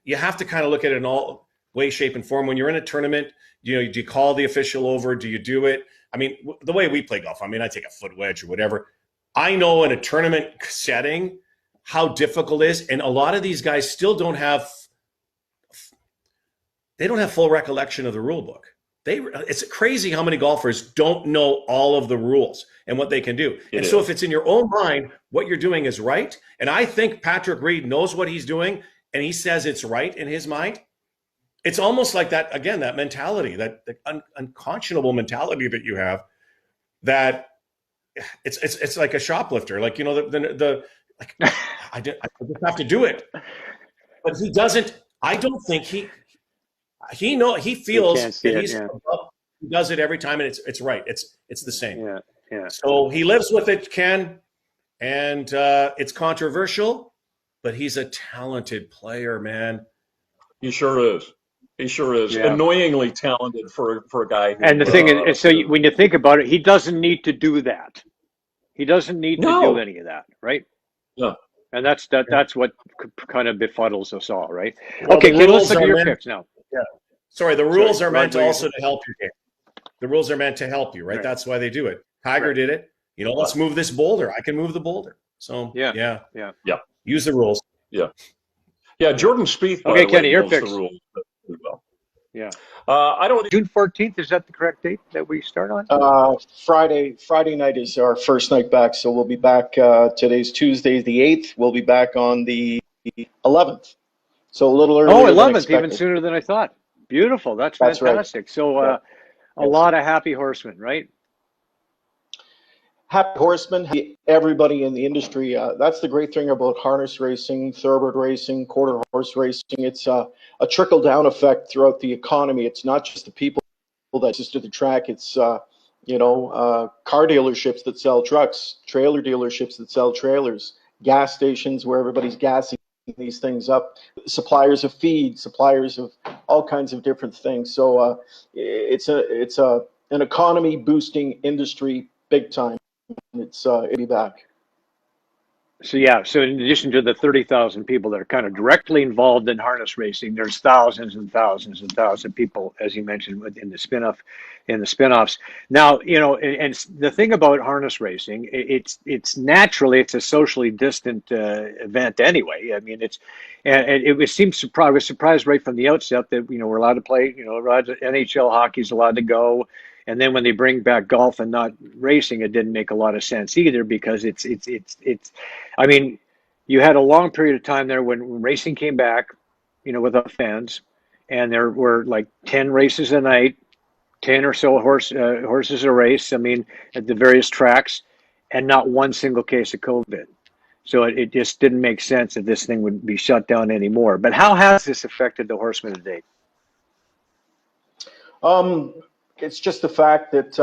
You have to kind of look at it in all way, shape, and form. When you're in a tournament, do you call the official over? Do you do it? I mean, the way we play golf. I mean, I take a foot wedge or whatever. I know in a tournament setting how difficult it is, and a lot of these guys still don't have. They don't have full recollection of the rule book. It's crazy how many golfers don't know all of the rules and what they can do. So if it's in your own mind, what you're doing is right. And I think Patrick Reed knows what he's doing and he says it's right in his mind. It's almost like that, again, that mentality, that unconscionable mentality that you have, that it's like a shoplifter. Like, I just have to do it. But he doesn't, I don't think he feels that he does it every time, and it's right. It's the same. Yeah. So he lives with it, Ken, and it's controversial, but he's a talented player, man. He sure is. He sure is. Yeah. Annoyingly talented for a guy. And the thing is, so when you think about it, he doesn't need to do that. He doesn't need to do any of that, right? No. And that's what kind of befuddles us all, right? Well, okay, Ken, let's look at your picks now. Yeah. Sorry, the rules are meant also to help your game. The rules are meant to help you, right? That's why they do it. Tiger did it. let's move this boulder. I can move the boulder. So Yeah. yeah, Yeah. Yeah. use the rules. Yeah. Yeah. Jordan Spieth, by Okay, the way, Kenny, your knows the picks. rules pretty well. Yeah. I don't. June 14th, is that the correct date that we start on? Friday night is our first night back, so we'll be back. Today's Tuesday, the 8th. We'll be back on the 11th, so a little Oh, earlier than 11th, even expected. sooner than I thought. Beautiful. That's That's right. fantastic. So Yeah. a Yes. lot of happy horsemen, right? Happy horsemen, everybody in the industry. That's the great thing about harness racing, thoroughbred racing, quarter horse racing. It's a trickle down effect throughout the economy. It's not just the people that just do the track. It's car dealerships that sell trucks, trailer dealerships that sell trailers, gas stations where everybody's gassing these things up, suppliers of feed, suppliers of all kinds of different things. So it's an economy boosting industry big time. It'll be back. So yeah, so in addition to the 30,000 people that are kind of directly involved in harness racing, there's thousands and thousands and thousands of people, as you mentioned, in the spin-offs. Now, and the thing about harness racing, it's naturally it's a socially distant event anyway. I mean, and it was seems surprised. I was surprised right from the outset that we're allowed to play. NHL hockey's allowed to go. And then when they bring back golf and not racing, it didn't make a lot of sense either because it's. I mean, you had a long period of time there when racing came back, without fans, and there were like 10 races a night, 10 or so horses a race. I mean, at the various tracks, and not one single case of COVID. So it just didn't make sense that this thing would be shut down anymore. But how has this affected the horsemen today? It's just the fact that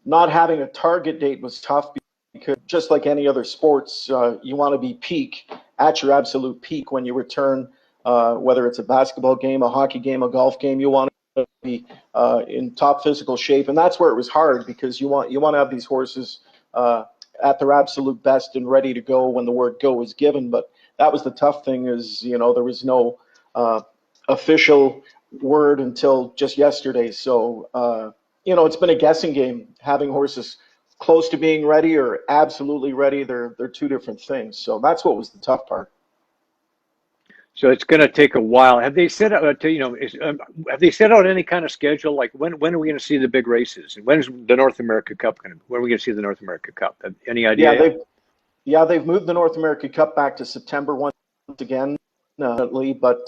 not having a target date was tough because just like any other sports, you want to be peak at your absolute peak when you return, whether it's a basketball game, a hockey game, a golf game, you want to be in top physical shape. And that's where it was hard because you want to have these horses at their absolute best and ready to go when the word go is given. But that was the tough thing is, there was no official word until just yesterday. So, it's been a guessing game having horses close to being ready or absolutely ready. They're two different things. So that's what was the tough part. So it's going to take a while. Have they set out have they set out any kind of schedule? Like when are we going to see the big races? And when's the North America Cup going to? When are we going to see the North America Cup? Any idea? They've moved the North America Cup back to September once again. But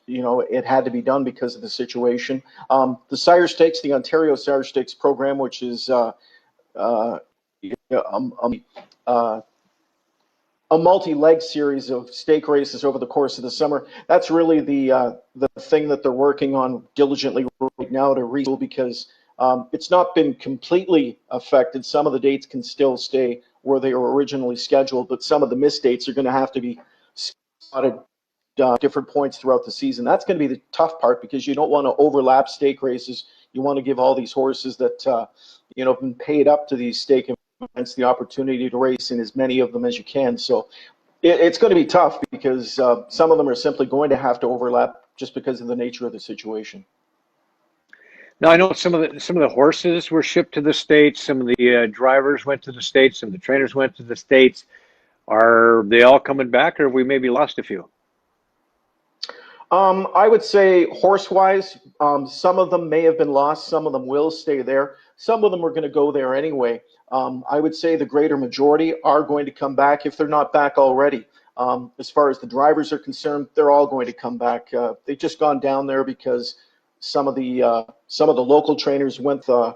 it had to be done because of the situation. The Sire Stakes, the Ontario Sire Stakes program, which is a multi-leg series of stake races over the course of the summer. That's really the thing that they're working on diligently right now to retool because it's not been completely affected. Some of the dates can still stay where they were originally scheduled, but some of the missed dates are going to have to be spotted different points throughout the season. That's going to be the tough part because you don't want to overlap stake races. You want to give all these horses that have been paid up to these stake events the opportunity to race in as many of them as you can. So it's going to be tough because some of them are simply going to have to overlap just because of the nature of the situation. Now I know some of the horses were shipped to the States. Some of the drivers went to the States. Some of the trainers went to the States. Are they all coming back, or have we maybe lost a few? I would say horse-wise, some of them may have been lost. Some of them will stay there. Some of them are going to go there anyway. I would say the greater majority are going to come back if they're not back already. As far as the drivers are concerned, they're all going to come back. They've just gone down there because some of the local trainers went a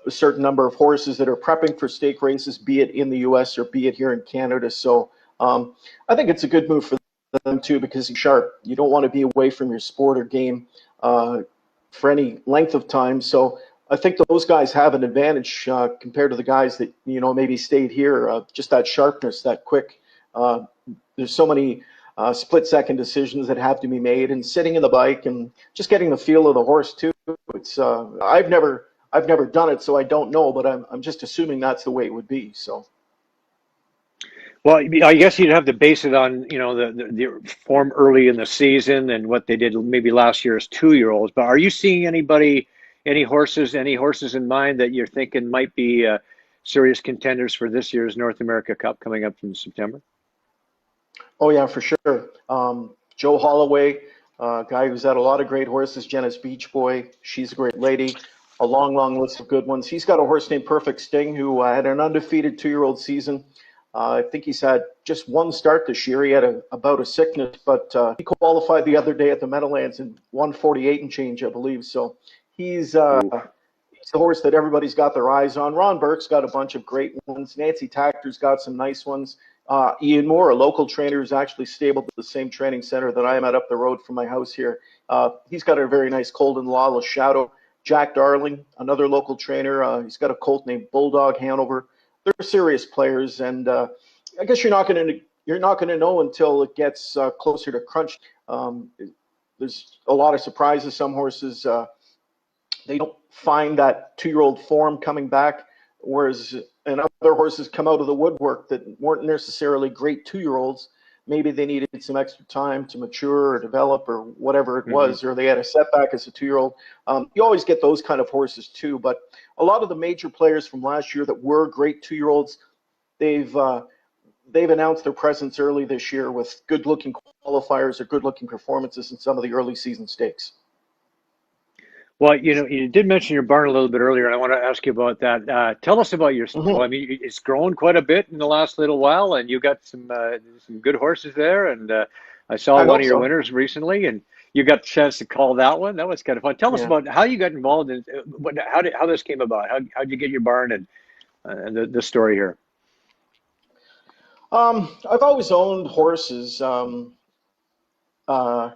certain number of horses that are prepping for stake races, be it in the U.S. or be it here in Canada. So I think it's a good move for them too because you're sharp. You don't want to be away from your sport or game for any length of time. So I think those guys have an advantage compared to the guys that maybe stayed here. Just that sharpness, that quick. There's so many split-second decisions that have to be made, and sitting in the bike and just getting the feel of the horse too. It's I've never done it, so I don't know, but I'm just assuming that's the way it would be. So. Well, I guess you'd have to base it on, the form early in the season and what they did maybe last year as 2-year-olds. But are you seeing any horses in mind that you're thinking might be serious contenders for this year's North America Cup coming up in September? Oh yeah, for sure. Joe Holloway, guy who's had a lot of great horses. Jenna's Beach Boy, she's a great lady. A long, long list of good ones. He's got a horse named Perfect Sting who had an undefeated 2-year-old season. I think he's had just one start this year. He had a bout of sickness, but he qualified the other day at the Meadowlands in 148 and change, I believe. So he's Oof. he's the horse that everybody's got their eyes on. Ron Burke's got a bunch of great ones. Nancy Tactor's got some nice ones. Ian Moore, a local trainer, is actually stabled at the same training center that I am at up the road from my house here. He's got a very nice colt in Lawless Shadow. Jack Darling, another local trainer, he's got a colt named Bulldog Hanover. They're serious players, and I guess you're not going to know until it gets closer to crunch. There's a lot of surprises. Some horses they don't find that 2-year-old form coming back, whereas and other horses come out of the woodwork that weren't necessarily great 2-year-olds. Maybe they needed some extra time to mature or develop or whatever it was, or they had a setback as a 2-year-old. You always get those kind of horses too, but a lot of the major players from last year that were great 2-year-olds, they've announced their presence early this year with good-looking qualifiers or good-looking performances in some of the early season stakes. Well, you did mention your barn a little bit earlier, and I want to ask you about that. Tell us about your stable. Mm-hmm. I mean, it's grown quite a bit in the last little while, and you got some good horses there. And I saw I one hope of your so. winners recently, and you got the chance to call that one. That was kind of fun. Tell us Yeah. about how you got involved in how this came about. How'd you get your barn and the story here? I've always owned horses. Uh,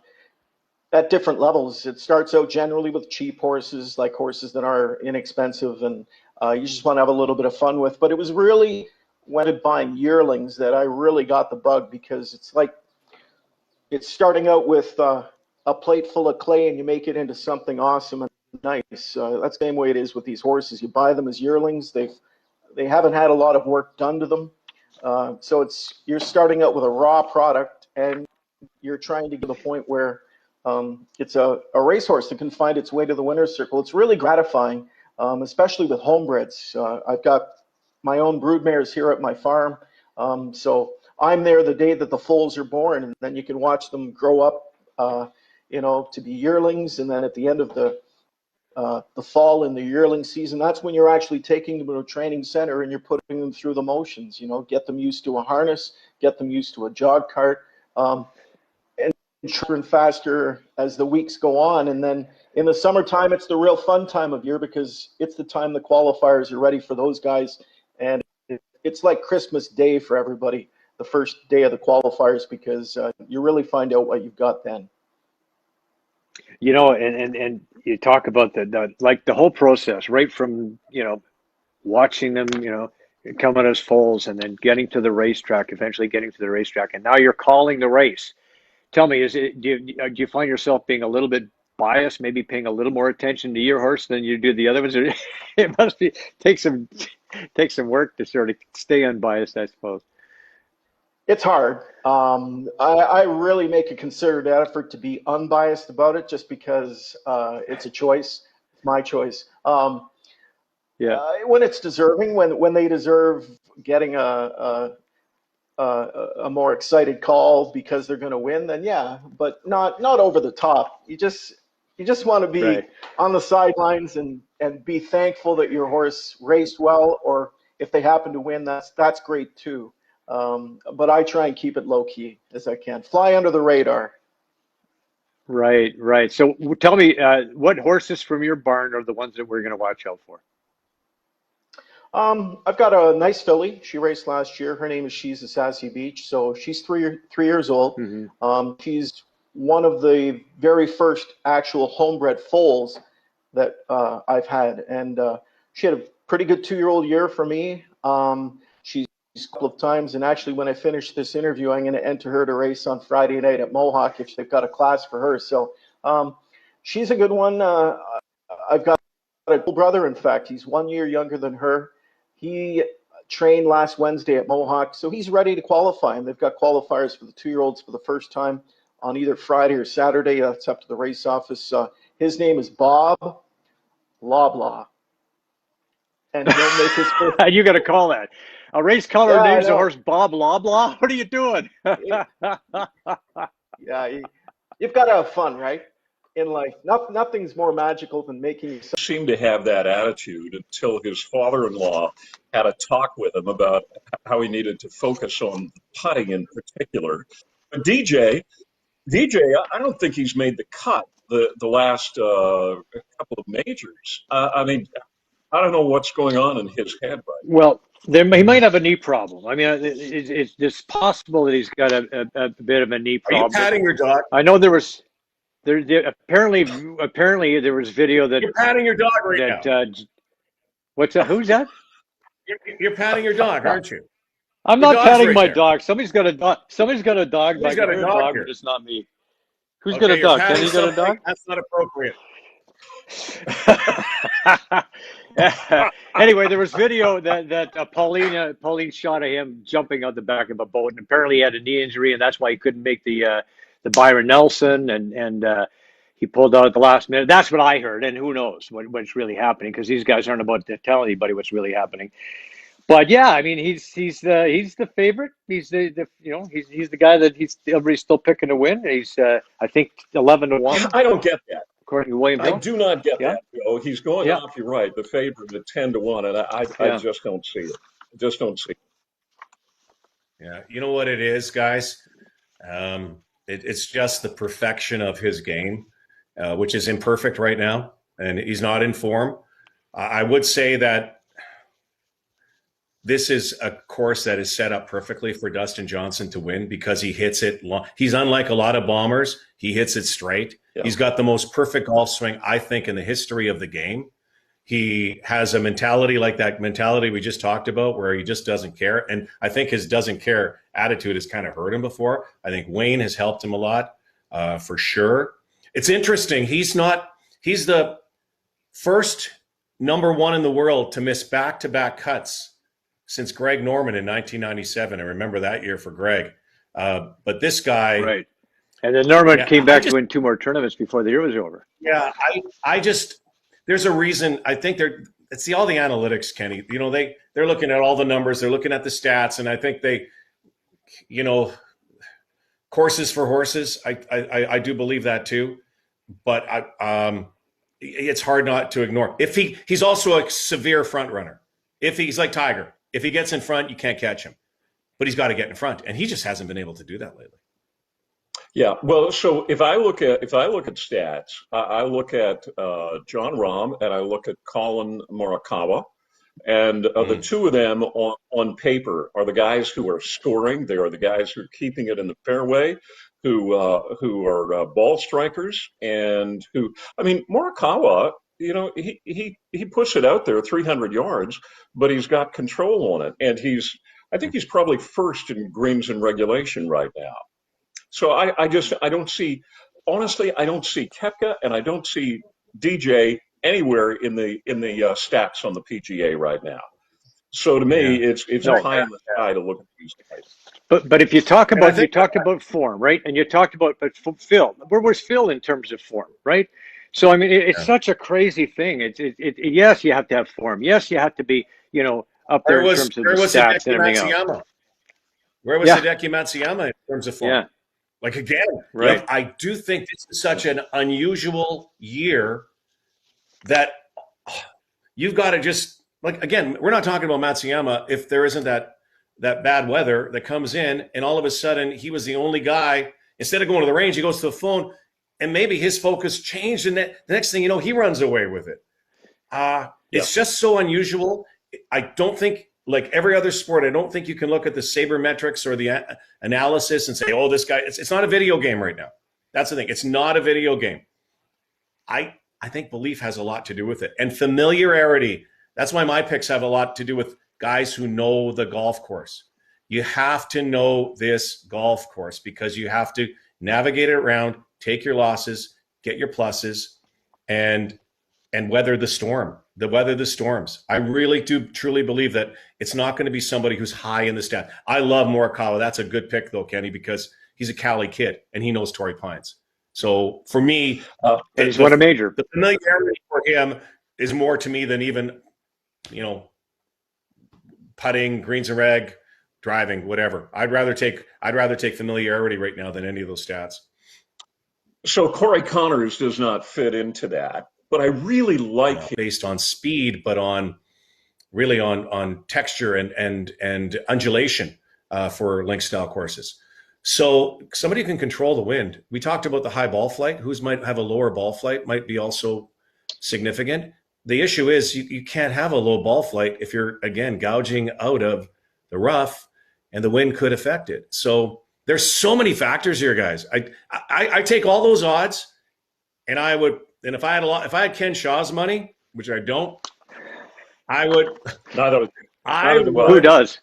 at different levels. It starts out generally with cheap horses, like horses that are inexpensive and you just want to have a little bit of fun with. But it was really when I buying yearlings that I really got the bug, because it's like it's starting out with a plate full of clay and you make it into something awesome and nice. That's the same way it is with these horses. You buy them as yearlings. They haven't had a lot of work done to them. So you're starting out with a raw product, and you're trying to get to the point where it's a racehorse that can find its way to the winner's circle. It's really gratifying, especially with homebreds. I've got my own broodmares here at my farm, so I'm there the day that the foals are born, and then you can watch them grow up, to be yearlings, and then at the end of the fall in the yearling season, that's when you're actually taking them to a training center and you're putting them through the motions. Get them used to a harness, get them used to a jog cart. And faster and faster as the weeks go on. And then in the summertime, it's the real fun time of year, because it's the time the qualifiers are ready for those guys. And it's like Christmas Day for everybody, the first day of the qualifiers, because you really find out what you've got then. And you talk about the whole process, right from, watching them, coming as foals and then getting to the racetrack, eventually getting to the racetrack, and now you're calling the race. Tell me, do you find yourself being a little bit biased, maybe paying a little more attention to your horse than you do the other ones? It must be take some work to sort of stay unbiased, I suppose. It's hard. I really make a concerted effort to be unbiased about it, just because it's a choice. It's my choice. Yeah, When it's deserving, when they deserve getting a more excited call because they're going to win, then yeah, but not over the top. You just want to be right. on the sidelines and be thankful that your horse raced well, or if they happen to win, that's great too. But I try and keep it low key as I can, fly under the radar. Right, right. So tell me, what horses from your barn are the ones that we're going to watch out for? I've got a nice filly. She raced last year. Her name is She's a Sassy Beach. So she's 3 years old. Hmm. She's one of the very first actual homebred foals that I've had, and she had a pretty good 2-year-old year for me. She's a couple of times, and actually, when I finish this interview, I'm going to enter her to race on Friday night at Mohawk if they've got a class for her. So she's a good one. I've got a little brother. In fact, he's 1 year younger than her. He trained last Wednesday at Mohawk, so he's ready to qualify. And they've got qualifiers for the 2-year-olds for the first time on either Friday or Saturday. That's up to the race office. His name is Bob Loblaw. and he'll make his first. And you got to call that. A race caller Yeah, I names the know. horse Bob Loblaw. What are you doing? Yeah, you've got to have fun, right? In life, nothing's more magical than making yourself. Seemed to have that attitude until his father-in-law had a talk with him about how he needed to focus on putting in particular. But DJ, I don't think he's made the cut the last couple of majors. I mean, I don't know what's going on in his head right Well, he might have a knee problem. I mean, it's possible that he's got a bit of a knee Are you problem. patting your dog? I know apparently there was video that You're patting your dog right now. What's that? Who's that? You're patting your dog, aren't you? I'm Your not dog's patting right my there. dog. Somebody's got a dog. Somebody's got a dog. Somebody's But I got can a hear dog dog, here. but it's not me. Who's Okay, got a you're dog? patting Kenny got a dog? something. That's not appropriate. Anyway, there was video that Pauline shot of him jumping out the back of a boat, and apparently he had a knee injury, and that's why he couldn't make the Byron Nelson, and he pulled out at the last minute. That's what I heard, and who knows what's really happening, because these guys aren't about to tell anybody what's really happening. But yeah, I mean, he's the favorite. He's he's the guy that everybody's still picking to win. He's I think 11-1 I don't get that. according to William I Hill. do not get Yeah. that, Joe. He's going Yeah. off, you're right, the favorite at 10-1, and I Yeah. just don't see it. I just don't see it. Yeah, you know what it is, guys? It's just the perfection of his game, which is imperfect right now, and he's not in form. I would say that this is a course that is set up perfectly for Dustin Johnson to win, because he hits it long. He's unlike a lot of bombers. He hits it straight. Yeah. He's got the most perfect golf swing, I think, in the history of the game. He has a mentality like that mentality we just talked about, where he just doesn't care. And I think his doesn't care attitude has kind of hurt him before. I think Wayne has helped him a lot, for sure. It's interesting. He's the first #1 in the world to miss back-to-back cuts since Greg Norman in 1997. I remember that year for Greg. But this guy, Right. And then Norman came back to win 2 more tournaments before the year was over. Yeah, I just, there's a reason. I think it's all the analytics, Kenny. You know, they're looking at all the numbers, they're looking at the stats, and I think courses for horses. I do believe that too, but it's hard not to ignore. If he's also a severe front runner. If he's like Tiger, if he gets in front, you can't catch him, but he's got to get in front, and he just hasn't been able to do that lately. Yeah, well, so if I look at stats, I look at John Rahm and I look at Colin Morikawa, and the two of them on paper are the guys who are scoring. They are the guys who are keeping it in the fairway, who are ball strikers, and who, I mean, Morikawa, you know, he puts it out there 300 yards, but he's got control on it, and I think he's probably first in greens and regulation right now. So I don't see, honestly, I don't see Koepka and I don't see DJ anywhere in the stats on the PGA right now. So to me, it's pie in the sky to look at these guys. But if you talk about form, right? And you talked about Phil. Where was Phil in terms of form, right? So I mean, it's such a crazy thing. Yes, you have to have form. Yes, you have to be, up there in terms of the stats and everything else. Where was Hideki Matsuyama in terms of form? Yeah. Like, again, right. I do think this is such an unusual year that you've got to just, like, again, we're not talking about Matsuyama if there isn't that bad weather that comes in, and all of a sudden he was the only guy. Instead of going to the range, he goes to the phone, and maybe his focus changed, and the next thing you know, he runs away with it. It's just so unusual. I don't think, like every other sport, I don't think you can look at the sabermetrics or the analysis and say, oh, this guy, it's not a video game right now. That's the thing. It's not a video game. I think belief has a lot to do with it. And familiarity. That's why my picks have a lot to do with guys who know the golf course. You have to know this golf course because you have to navigate it around, take your losses, get your pluses, and weather the storm. Weather the storms. I really do truly believe that it's not going to be somebody who's high in the stat. I love Morikawa. That's a good pick, though, Kenny, because he's a Cali kid and he knows Torrey Pines. So for me, he's won a major. The familiarity for him is more to me than even you know, putting, greens and reg, driving, whatever. I'd rather take familiarity right now than any of those stats. So Corey Connors does not fit into that, but I really like him. Based on speed, but on really on texture and undulation for link style courses. So somebody can control the wind. We talked about the high ball flight. Who's might have a lower ball flight might be also significant. The issue is you can't have a low ball flight if you're, again, gouging out of the rough, and the wind could affect it. So there's so many factors here, guys. I take all those odds, and if I had Ken Shaw's money, which I don't, Who does?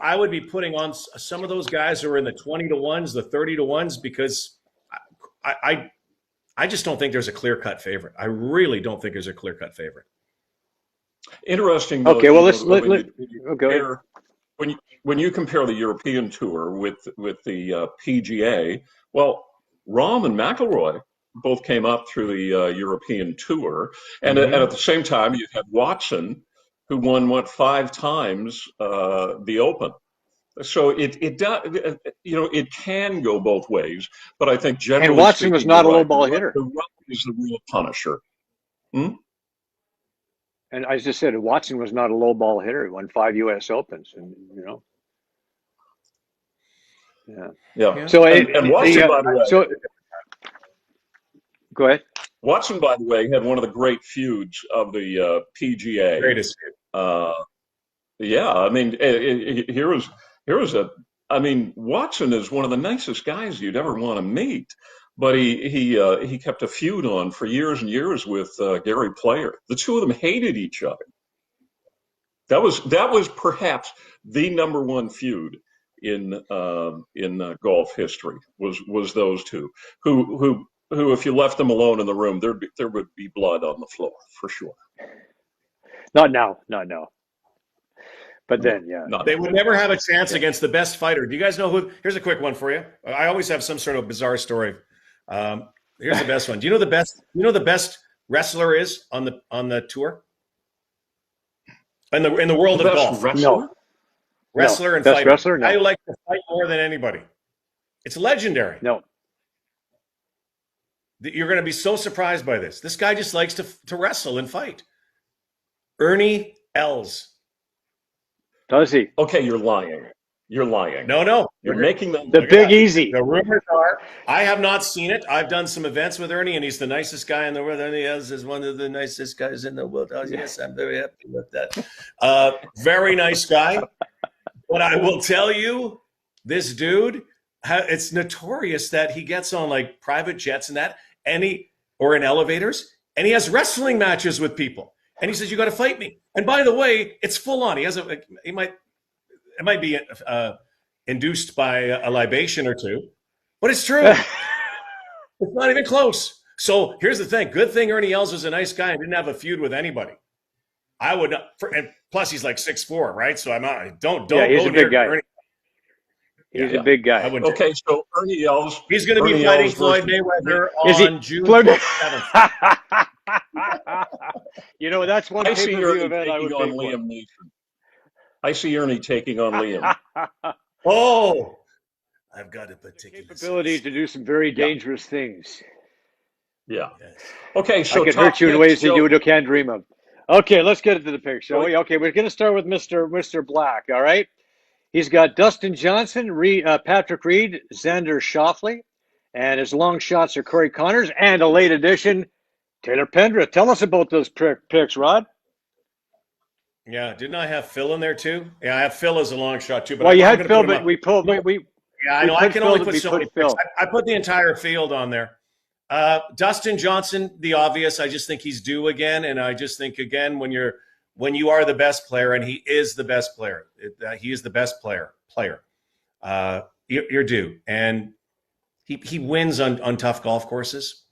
I would be putting on some of those guys who are in the 20 to 1s, the 30 to 1s, because I just don't think there's a clear-cut favorite. I really don't think there's a clear-cut favorite. Interesting. Okay, well, when you compare the European Tour with the PGA, well, Rahm and McIlroy both came up through the European Tour, and at the same time, you had Watson, who won 5 times the Open. So it does, it can go both ways, but I think generally. And Watson was not a low ball hitter. The rough is the real punisher. And I just said Watson was not a low ball hitter. He won 5 U.S. Opens, and Yeah. So and Watson, by the way, go ahead. Watson, by the way, had one of the great feuds of the PGA. Greatest. Yeah, I mean, Watson is one of the nicest guys you'd ever want to meet, but he kept a feud on for years and years with Gary Player. The two of them hated each other. That was perhaps the number one feud in golf history. Was those two who if you left them alone in the room, there would be blood on the floor for sure. Not now. But then, yeah. They would never have a chance against the best fighter. Do you guys know who? Here's a quick one for you. I always have some sort of bizarre story. Here's the best one. Do you know the best wrestler is on the tour? In the world of golf? Wrestler? Wrestler and best fighter. Wrestler? No. I like to fight more than anybody. It's legendary. No. You're going to be so surprised by this. This guy just likes to wrestle and fight. Ernie Els. Does he? Okay, you're lying. No. You're making them. The Big Easy. The rumors are, I have not seen it. I've done some events with Ernie, and he's the nicest guy in the world. Ernie Els is one of the nicest guys in the world. Oh, yes, I'm very happy with that. Very nice guy. But I will tell you, this dude, it's notorious that he gets on like private jets and that, or in elevators, and he has wrestling matches with people. And he says, "You got to fight me." And by the way, it's full on. It might be induced by a libation or two, but it's true. It's not even close. So here's the thing. Good thing Ernie Els was a nice guy and didn't have a feud with anybody. I would not. And plus, he's like 6'4", right? So I'm not. Don't. Yeah, he's go a big guy. Ernie. He's a big guy. Okay, so Ernie Els. He's going to be fighting Floyd Mayweather on June 7th. That's one pay-per-view event I would on Liam Neeson. I see Ernie taking on Liam. Oh, I've got a particular capability to do some very dangerous things. Yeah. Okay, so I can hurt you in ways that you can't dream of. Okay, let's get into the picture, shall we? Okay, we're going to start with Mr. Black, all right? He's got Dustin Johnson, Patrick Reed, Xander Schauffele, and his long shots are Corey Connors, and a late addition, Taylor Pendrith. Tell us about those picks, Rod. Yeah, didn't I have Phil in there too? Yeah, I have Phil as a long shot too. But well, you had Phil, but we pulled. Yeah, I know. I can only put so many picks. I put the entire field on there. Dustin Johnson, the obvious. I just think he's due again, and I just think again when you are the best player, and he is the best player. He is the best player. You're due, and he wins on tough golf courses.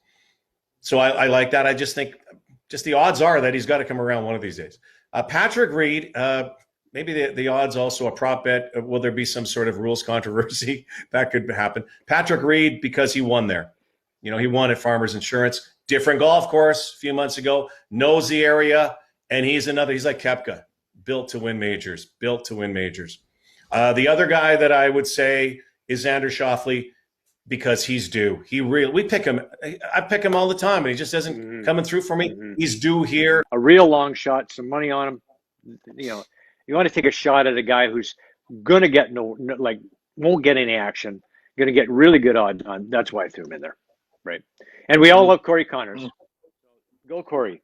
So I like that. I just think the odds are that he's got to come around one of these days. Patrick Reed, maybe the odds also a prop bet. Will there be some sort of rules controversy? That could happen. Patrick Reed, because he won there. He won at Farmers Insurance. Different golf course a few months ago. Knows the area. And he's like Koepka, built to win majors, The other guy that I would say is Xander Schauffele, because he's due. We pick him. I pick him all the time, and he just isn't coming through for me. He's due here. A real long shot, some money on him. You want to take a shot at a guy who's going to get won't get any action, going to get really good odds on. That's why I threw him in there, right? And we all love Corey Connors. Go Corey.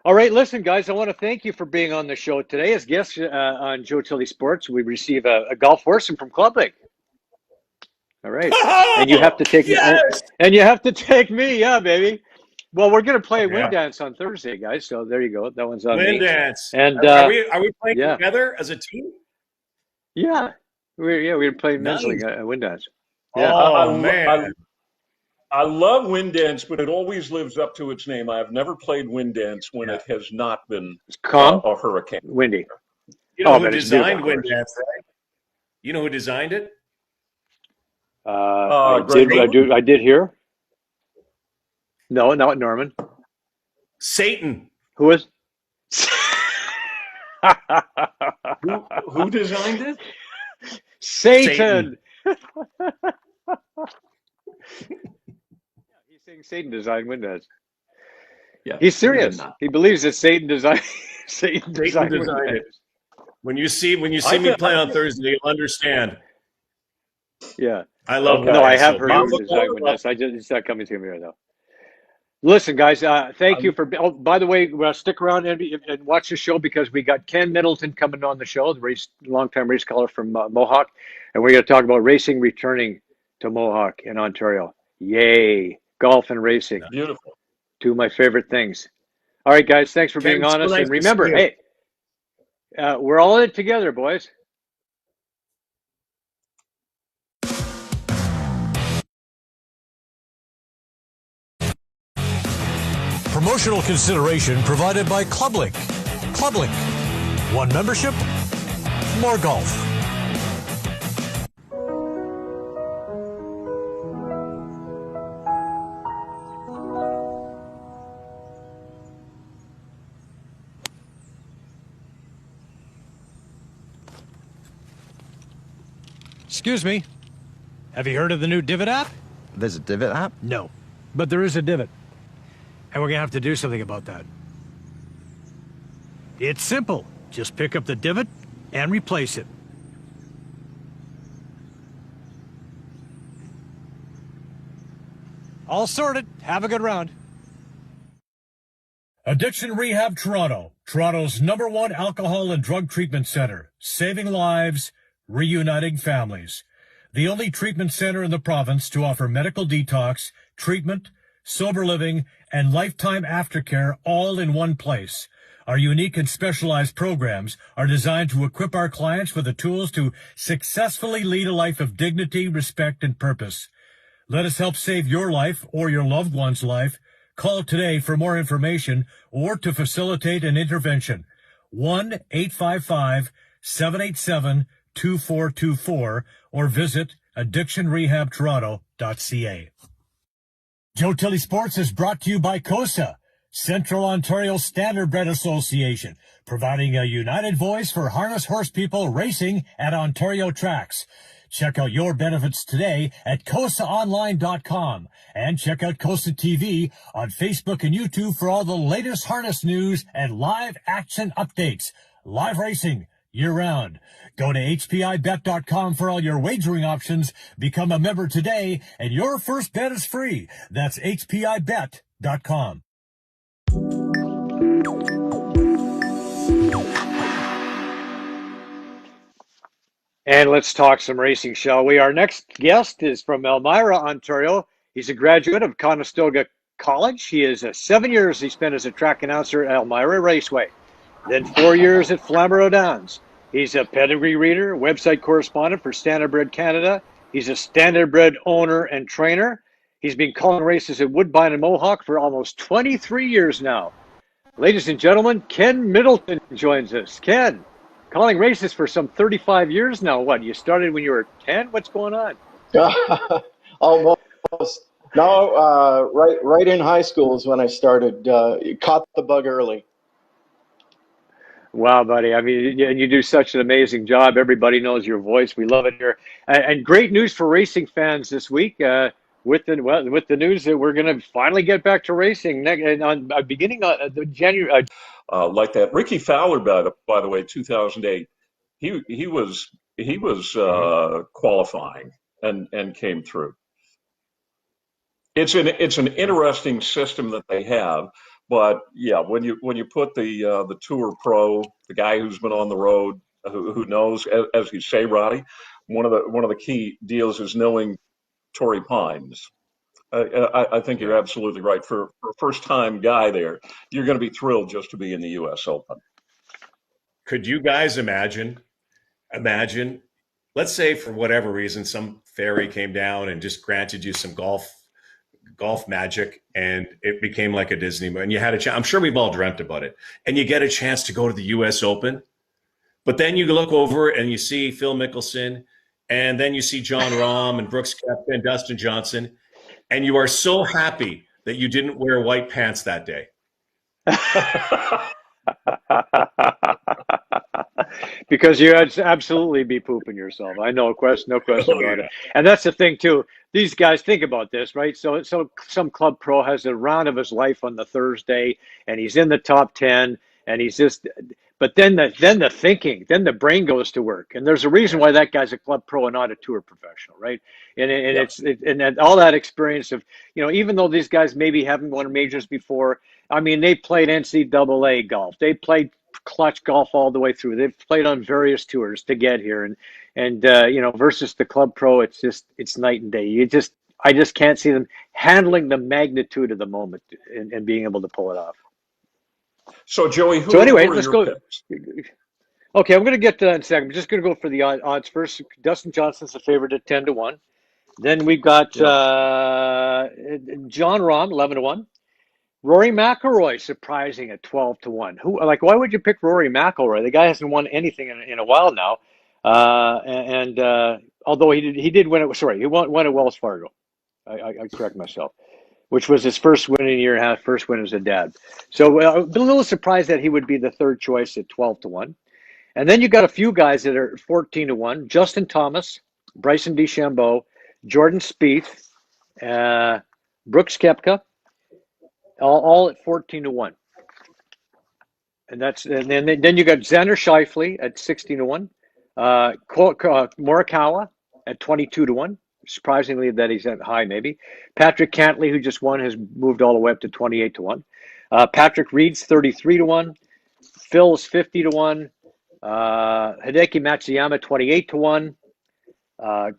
All right, listen, guys, I want to thank you for being on the show today. As guests on Joe Tilley Sports, we receive a golf foursome from Club Link. All right, and you have to take and you have to take me, yeah, baby. Well, we're gonna play Wind Dance on Thursday, guys. So there you go. That one's on Wind me. Dance. And are we playing together as a team? Yeah, we're playing mentally Wind Dance. Yeah. Oh man. I love Wind Dance, but it always lives up to its name. I have never played Wind Dance when it has not been a hurricane. Windy. You know who designed Wind Dance, right? You know who designed it? I did hear. No, not Norman. Satan. Who is? Who designed it? Satan. He's saying Satan designed Windows. Yeah, he's serious. He believes that Satan designed it. When you see me play on Thursday, you'll understand. Yeah, I love. No, I have heard of design Windows. It's not coming to me right now. Listen, guys, thank you for. Oh, by the way, stick around and watch the show, because we got Ken Middleton coming on the show, the longtime race caller from Mohawk, and we're going to talk about racing returning to Mohawk in Ontario. Yay, golf and racing. Beautiful. Two of my favorite things. All right, guys, thanks for being honest. And remember, hey, we're all in it together, boys. Promotional consideration provided by Club Link. Club Link. One membership, more golf. Excuse me. Have you heard of the new Divot app? There's a Divot app? No, but there is a Divot. And we're going to have to do something about that. It's simple. Just pick up the Divot and replace it. All sorted. Have a good round. Addiction Rehab Toronto. Toronto's #1 alcohol and drug treatment center. Saving lives, reuniting families. The only treatment center in the province to offer medical detox, treatment, sober living, and lifetime aftercare all in one place. Our unique and specialized programs are designed to equip our clients with the tools to successfully lead a life of dignity, respect, and purpose. Let us help save your life or your loved one's life. Call today for more information or to facilitate an intervention. 1-855-787-2424 or visit addictionrehabtoronto.ca. Joe Tilley Sports is brought to you by COSA, Central Ontario Standardbred Association, providing a united voice for harness horse people racing at Ontario tracks. Check out your benefits today at COSAonline.com and check out COSA TV on Facebook and YouTube for all the latest harness news and live action updates. Live racing year-round. Go to hpibet.com for all your wagering options. Become a member today, and your first bet is free. That's hpibet.com. And let's talk some racing, shall we? Our next guest is from Elmira, Ontario. He's a graduate of Conestoga College. He is 7 years he spent as a track announcer at Elmira Raceway, then 4 years at Flamborough Downs. He's a pedigree reader, website correspondent for Standardbred Canada. He's a Standardbred owner and trainer. He's been calling races at Woodbine and Mohawk for almost 23 years now. Ladies and gentlemen, Ken Middleton joins us. Ken, calling races for some 35 years now. What, you started when you were 10? What's going on? Almost. No, right in high school is when I started. Caught the bug early. Wow, buddy. I mean, you do such an amazing job. Everybody knows your voice. We love it here. And great news for racing fans this week with the news that we're going to finally get back to racing on beginning of the January. Like that. Ricky Fowler, by the way, 2008. He was Mhm. qualifying and came through. It's an interesting system that they have, but yeah, when you put the tour pro, the guy who's been on the road, who knows, as you say, Roddy, one of the key deals is knowing Torrey Pines. I think you're Yeah. absolutely right. For a first time guy there, you're going to be thrilled just to be in the U.S. Open. Could you guys imagine, let's say for whatever reason, some fairy came down and just granted you some golf magic and it became like a Disney movie and you had a chance. I'm sure we've all dreamt about it. And you get a chance to go to the US Open, but then you look over and you see Phil Mickelson and then you see John Rahm and Brooks Koepka and Dustin Johnson. And you are so happy that you didn't wear white pants that day. Because you had to absolutely be pooping yourself. I know, no question Oh, about it. yeah. And that's the thing too. These guys think about this, right? So some club pro has a round of his life on the Thursday, and he's in the top 10, and he's just. But then the thinking, then the brain goes to work, and there's a reason Yeah. why that guy's a club pro and not a tour professional, right? And Yeah. all that experience of even though these guys maybe haven't won majors before, I mean they played NCAA golf, they played clutch golf all the way through. They've played on various tours to get here, and versus the club pro, it's night and day. I just can't see them handling the magnitude of the moment and being able to pull it off. So, Joey, So anyway, who are let's your go. picks? Okay, I'm going to get to that in a second. I'm just going to go for the odds first. Dustin Johnson's a favorite at 10-1. Then we've got Yeah. John Rahm 11-1. Rory McIlroy surprising at 12-1. Why would you pick Rory McIlroy? The guy hasn't won anything in a while now. Although he did win it, sorry, he won at Wells Fargo. I correct myself, which was his first win in a year and a half, first win as a dad. So a little surprised that he would be the third choice at 12-1. And then you got a few guys that are 14-1. Justin Thomas, Bryson DeChambeau, Jordan Spieth, Brooks Koepka, all at 14-1. And then you got Xander Schauffele at 16-1. Morikawa at 22-1. Surprisingly that he's that high, maybe. Patrick Cantley, who just won, has moved all the way up to 28-1. Patrick Reed's 33-1. Phil's 50-1. Hideki Matsuyama 28-1.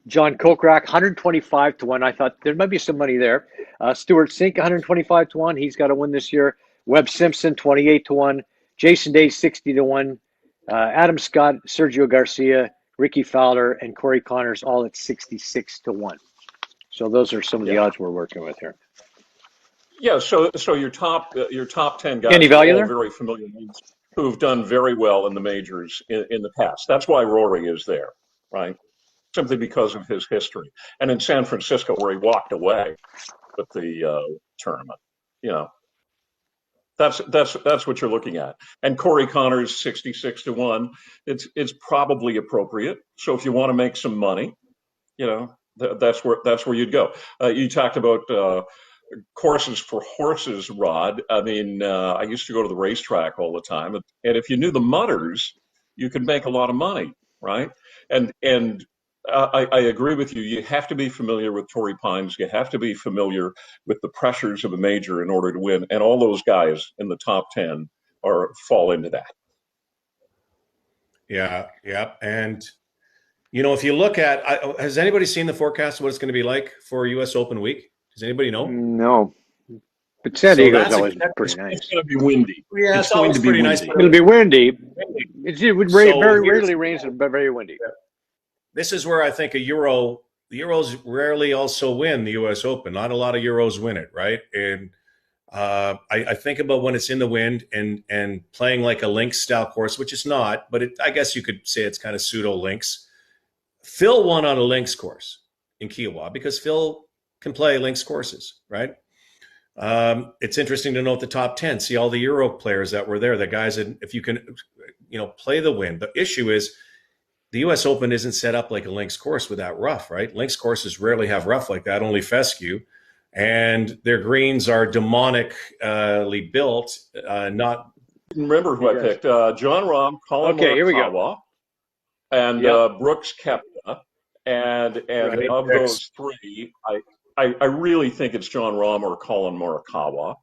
John Kokrak 125-1. I thought there might be some money there. Stuart Sink 125-1. He's got to win this year. Webb Simpson 28-1. Jason Day 60-1. Adam Scott, Sergio Garcia, Ricky Fowler, and Corey Connors all at 66-1. So those are some of the Yeah. odds we're working with here. Yeah. So your top 10 guys Any are value all there? very familiar names who've done very well in the majors in the past. That's why Rory is there, right? Simply because of his history. And in San Francisco, where he walked away with the tournament, you know, that's what you're looking at. And Corey Connors 66-1. It's probably appropriate. So if you want to make some money, that's where you'd go. You talked about courses for horses, Rod. I mean, I used to go to the racetrack all the time, and if you knew the mutters, you could make a lot of money, right? And I agree with you. You have to be familiar with Torrey Pines. You have to be familiar with the pressures of a major in order to win. And all those guys in the top 10 fall into that. Yeah. Yeah. And, if you look at, has anybody seen the forecast of what it's going to be like for US Open week? Does anybody know? No. But San So Diego's that's always It's pretty nice. going to be windy. Yeah, It's it's going always to be pretty nice. windy. It'll be windy. It would So very here's- rarely rains, but very windy. This is where I think the Euros rarely also win the US Open. Not a lot of Euros win it, right? And I think about when it's in the wind and playing like a links style course, which it's not, but I guess you could say it's kind of pseudo links. Phil won on a links course in Kiowa because Phil can play links courses, right? It's interesting to note the top 10, see all the Euro players that were there, the guys that, if you can, play the wind. The issue is the U.S. Open isn't set up like a links course without rough, right? Links courses rarely have rough like that, only fescue. And their greens are demonically built, not. Remember who I picked? John Rahm, Colin Okay, here we go. Morikawa, and Yep. Brooks Koepka. And Right. of those three, I really think it's John Rahm or Colin Morikawa.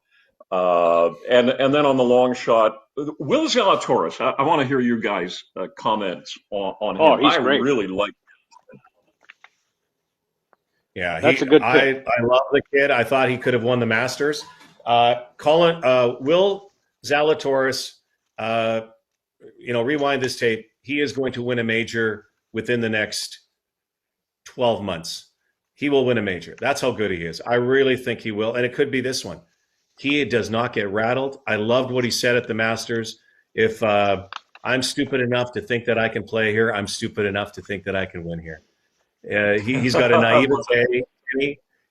And then on the long shot, Will Zalatoris. I want to hear you guys' comments on him. Oh, he's I great. really like. Yeah, That's a good pick. I love the kid. I thought he could have won the Masters. Will Zalatoris, rewind this tape. He is going to win a major within the next 12 months. He will win a major. That's how good he is. I really think he will, and it could be this one. He does not get rattled. I loved what he said at the Masters. If I'm stupid enough to think that I can play here, I'm stupid enough to think that I can win here. He's got a naivete.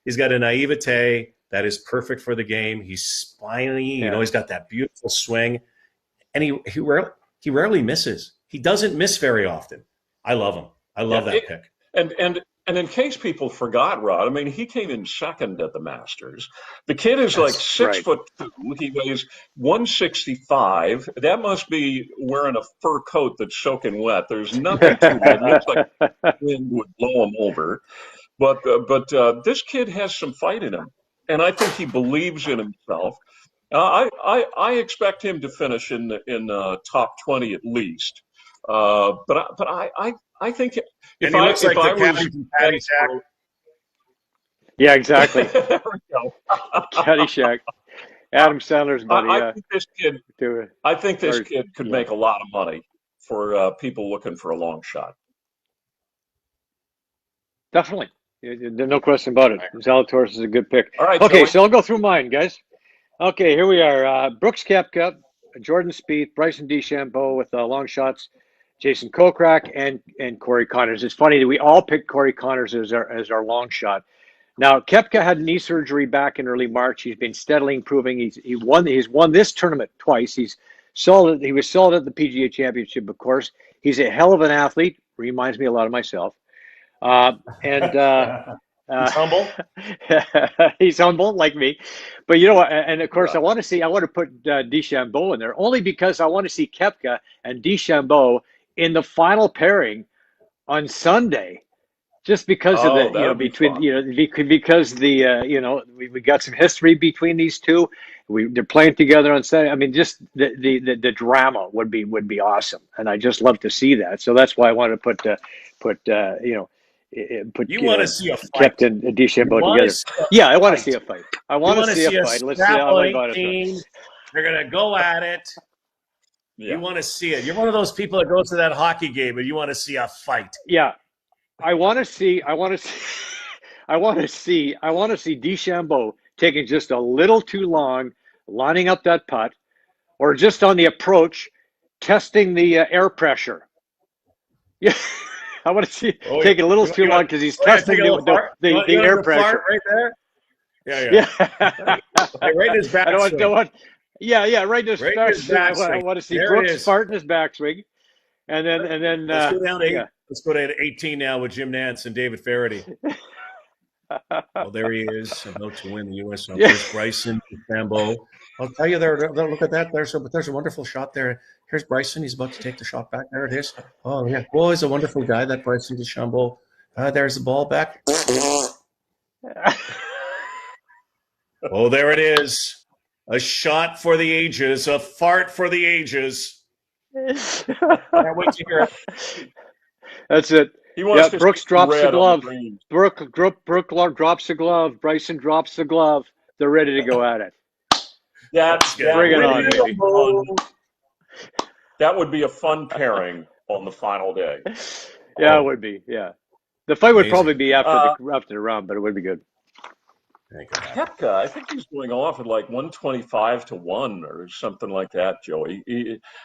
He's got a naivete that is perfect for the game. He's spiny. Yeah. He's got that beautiful swing, and he rarely misses. He doesn't miss very often. I love him. I love that pick. And in case people forgot, Rod, I mean, he came in second at the Masters. The kid is like 6'2". He weighs 165. That must be wearing a fur coat that's soaking wet. There's nothing to it. It looks like the wind would blow him over. But this kid has some fight in him, and I think he believes in himself. I expect him to finish in top 20 at least. But I think if I was Caddyshack. Yeah, exactly. there we go. Caddyshack. Adam Sandler's buddy. I think this kid could make a lot of money for people looking for a long shot. Definitely. No question about it. Zalatoris is a good pick. All right, okay, Joey. so I'll go through mine, guys. Okay, here we are. Brooks Koepka, Jordan Spieth, Bryson DeChambeau with long shots, Jason Kokrak, and Corey Connors. It's funny that we all picked Corey Connors as our long shot. Now, Koepka had knee surgery back in early March. He's been steadily improving. He's won this tournament twice. He's solid. He was solid at the PGA Championship, of course. He's a hell of an athlete. Reminds me a lot of myself. He's humble. He's humble like me, but and of course I want to put DeChambeau in there only because I want to see Koepka and DeChambeau in the final pairing on Sunday, just because of because we got some history between these two. They're playing together on Sunday. I mean, just the drama would be awesome, and I just love to see that. So that's why I wanted to put you want to see a fight. Captain DeChambeau together. Yeah, I want to see a fight. I want to see a fight. Let's see how I got it. They're going to go at it. Yeah. You want to see it. You're one of those people that goes to that hockey game, and you want to see a fight. Yeah, I want to see DeChambeau taking just a little too long, lining up that putt, or just on the approach, testing the air pressure. Yeah. I want to see taking a little too long because he's testing the air pressure right there. Yeah. Right in his backswing. Right in his backswing. I want to see Brooks fart in his backswing, and then let's go down to let's go to 18 now with Jim Nantz and David Faraday. Well, there he is, about to win the U.S. Open. There's Bryson DeChambeau. I'll tell you, look at that. There's a wonderful shot there. Here's Bryson. He's about to take the shot back. There it is. Oh, yeah. Oh, he's a wonderful guy, that Bryson DeChambeau. There's the ball back. Oh, there it is. A shot for the ages. A fart for the ages. Can't wait to hear it. That's it. Brooks drops the glove. Brooke drops the glove. Bryson drops the glove. They're ready to go at it. Bring it on, baby. That would be a fun pairing on the final day. Yeah, it would be. Yeah, the fight would probably be after the round, but it would be good. Koepka, I think he's going off at like 125-1 or something like that, Joey.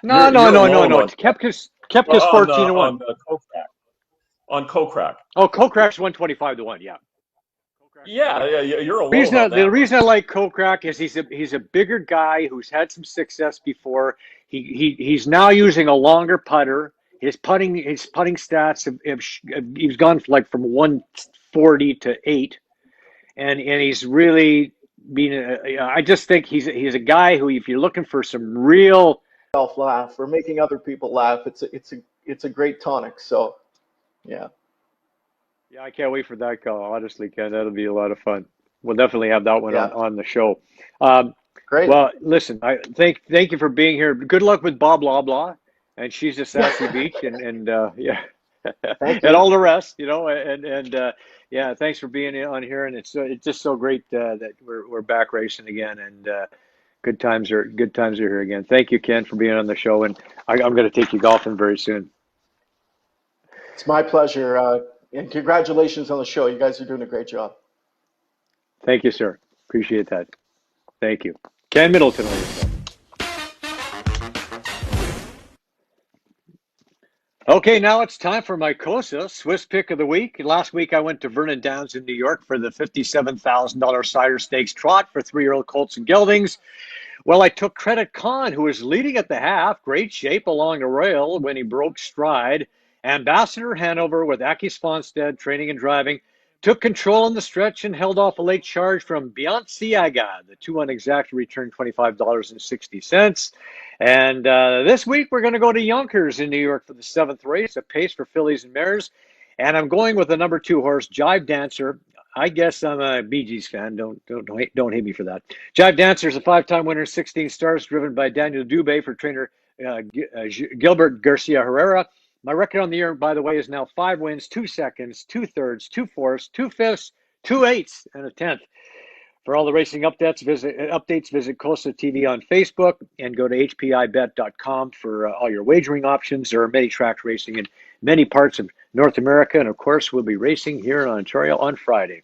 No. Koepka's 14-1 on Kokrak. Oh, Kokrak's 125-1. Yeah. Yeah, you're alone. The reason I like Kokrak is he's a bigger guy who's had some success before. he's now using a longer putter. His putting stats he's gone from 140 to 8, and he's really been. I just think he's a guy who, if you're looking for some real, Laugh or making other people laugh, it's a great tonic. So yeah. yeah, I can't wait for that call. Honestly, Ken, that'll be a lot of fun. We'll definitely have that one Yeah. on the show. Um, Great. well, listen, I thank you for being here. Good luck with Bob Blah Blah, and she's a sassy beach, and yeah, Thank and you. all the rest, and yeah, thanks for being on here, and it's just so great that we're back racing again, and good times are here again. Thank you, Ken, for being on the show, and I'm going to take you golfing very soon. It's my pleasure. And congratulations on the show. You guys are doing a great job. Thank you, sir. Appreciate that. Thank you, Ken Middleton. Okay, now it's time for my COSA Swiss Pick of the Week. Last week I went to Vernon Downs in New York for the $57,000 Cider Stakes Trot for 3-year-old colts and geldings. Well, I took Credit Con, who was leading at the half, great shape along the rail when he broke stride. Ambassador Hanover with Aki Sponstead training and driving took control in the stretch and held off a late charge from Beyonceaga. The 2-1 exact returned $25.60. And this week we're going to go to Yonkers in New York for the 7th race, a pace for fillies and mares. And I'm going with the number 2 horse, Jive Dancer. I guess I'm a Bee Gees fan. Don't hate me for that. Jive Dancer is a 5-time winner, 16 stars, driven by Daniel Dubé for trainer Gilbert Garcia Herrera. My record on the year, by the way, is now 5 wins, 2 seconds, 2 thirds, 2 fourths, 2 fifths, 2 eighths, and a 10th. For all the racing updates, visit Costa TV on Facebook and go to hpibet.com for all your wagering options. There are many tracks racing in many parts of North America, and of course, we'll be racing here in Ontario on Friday.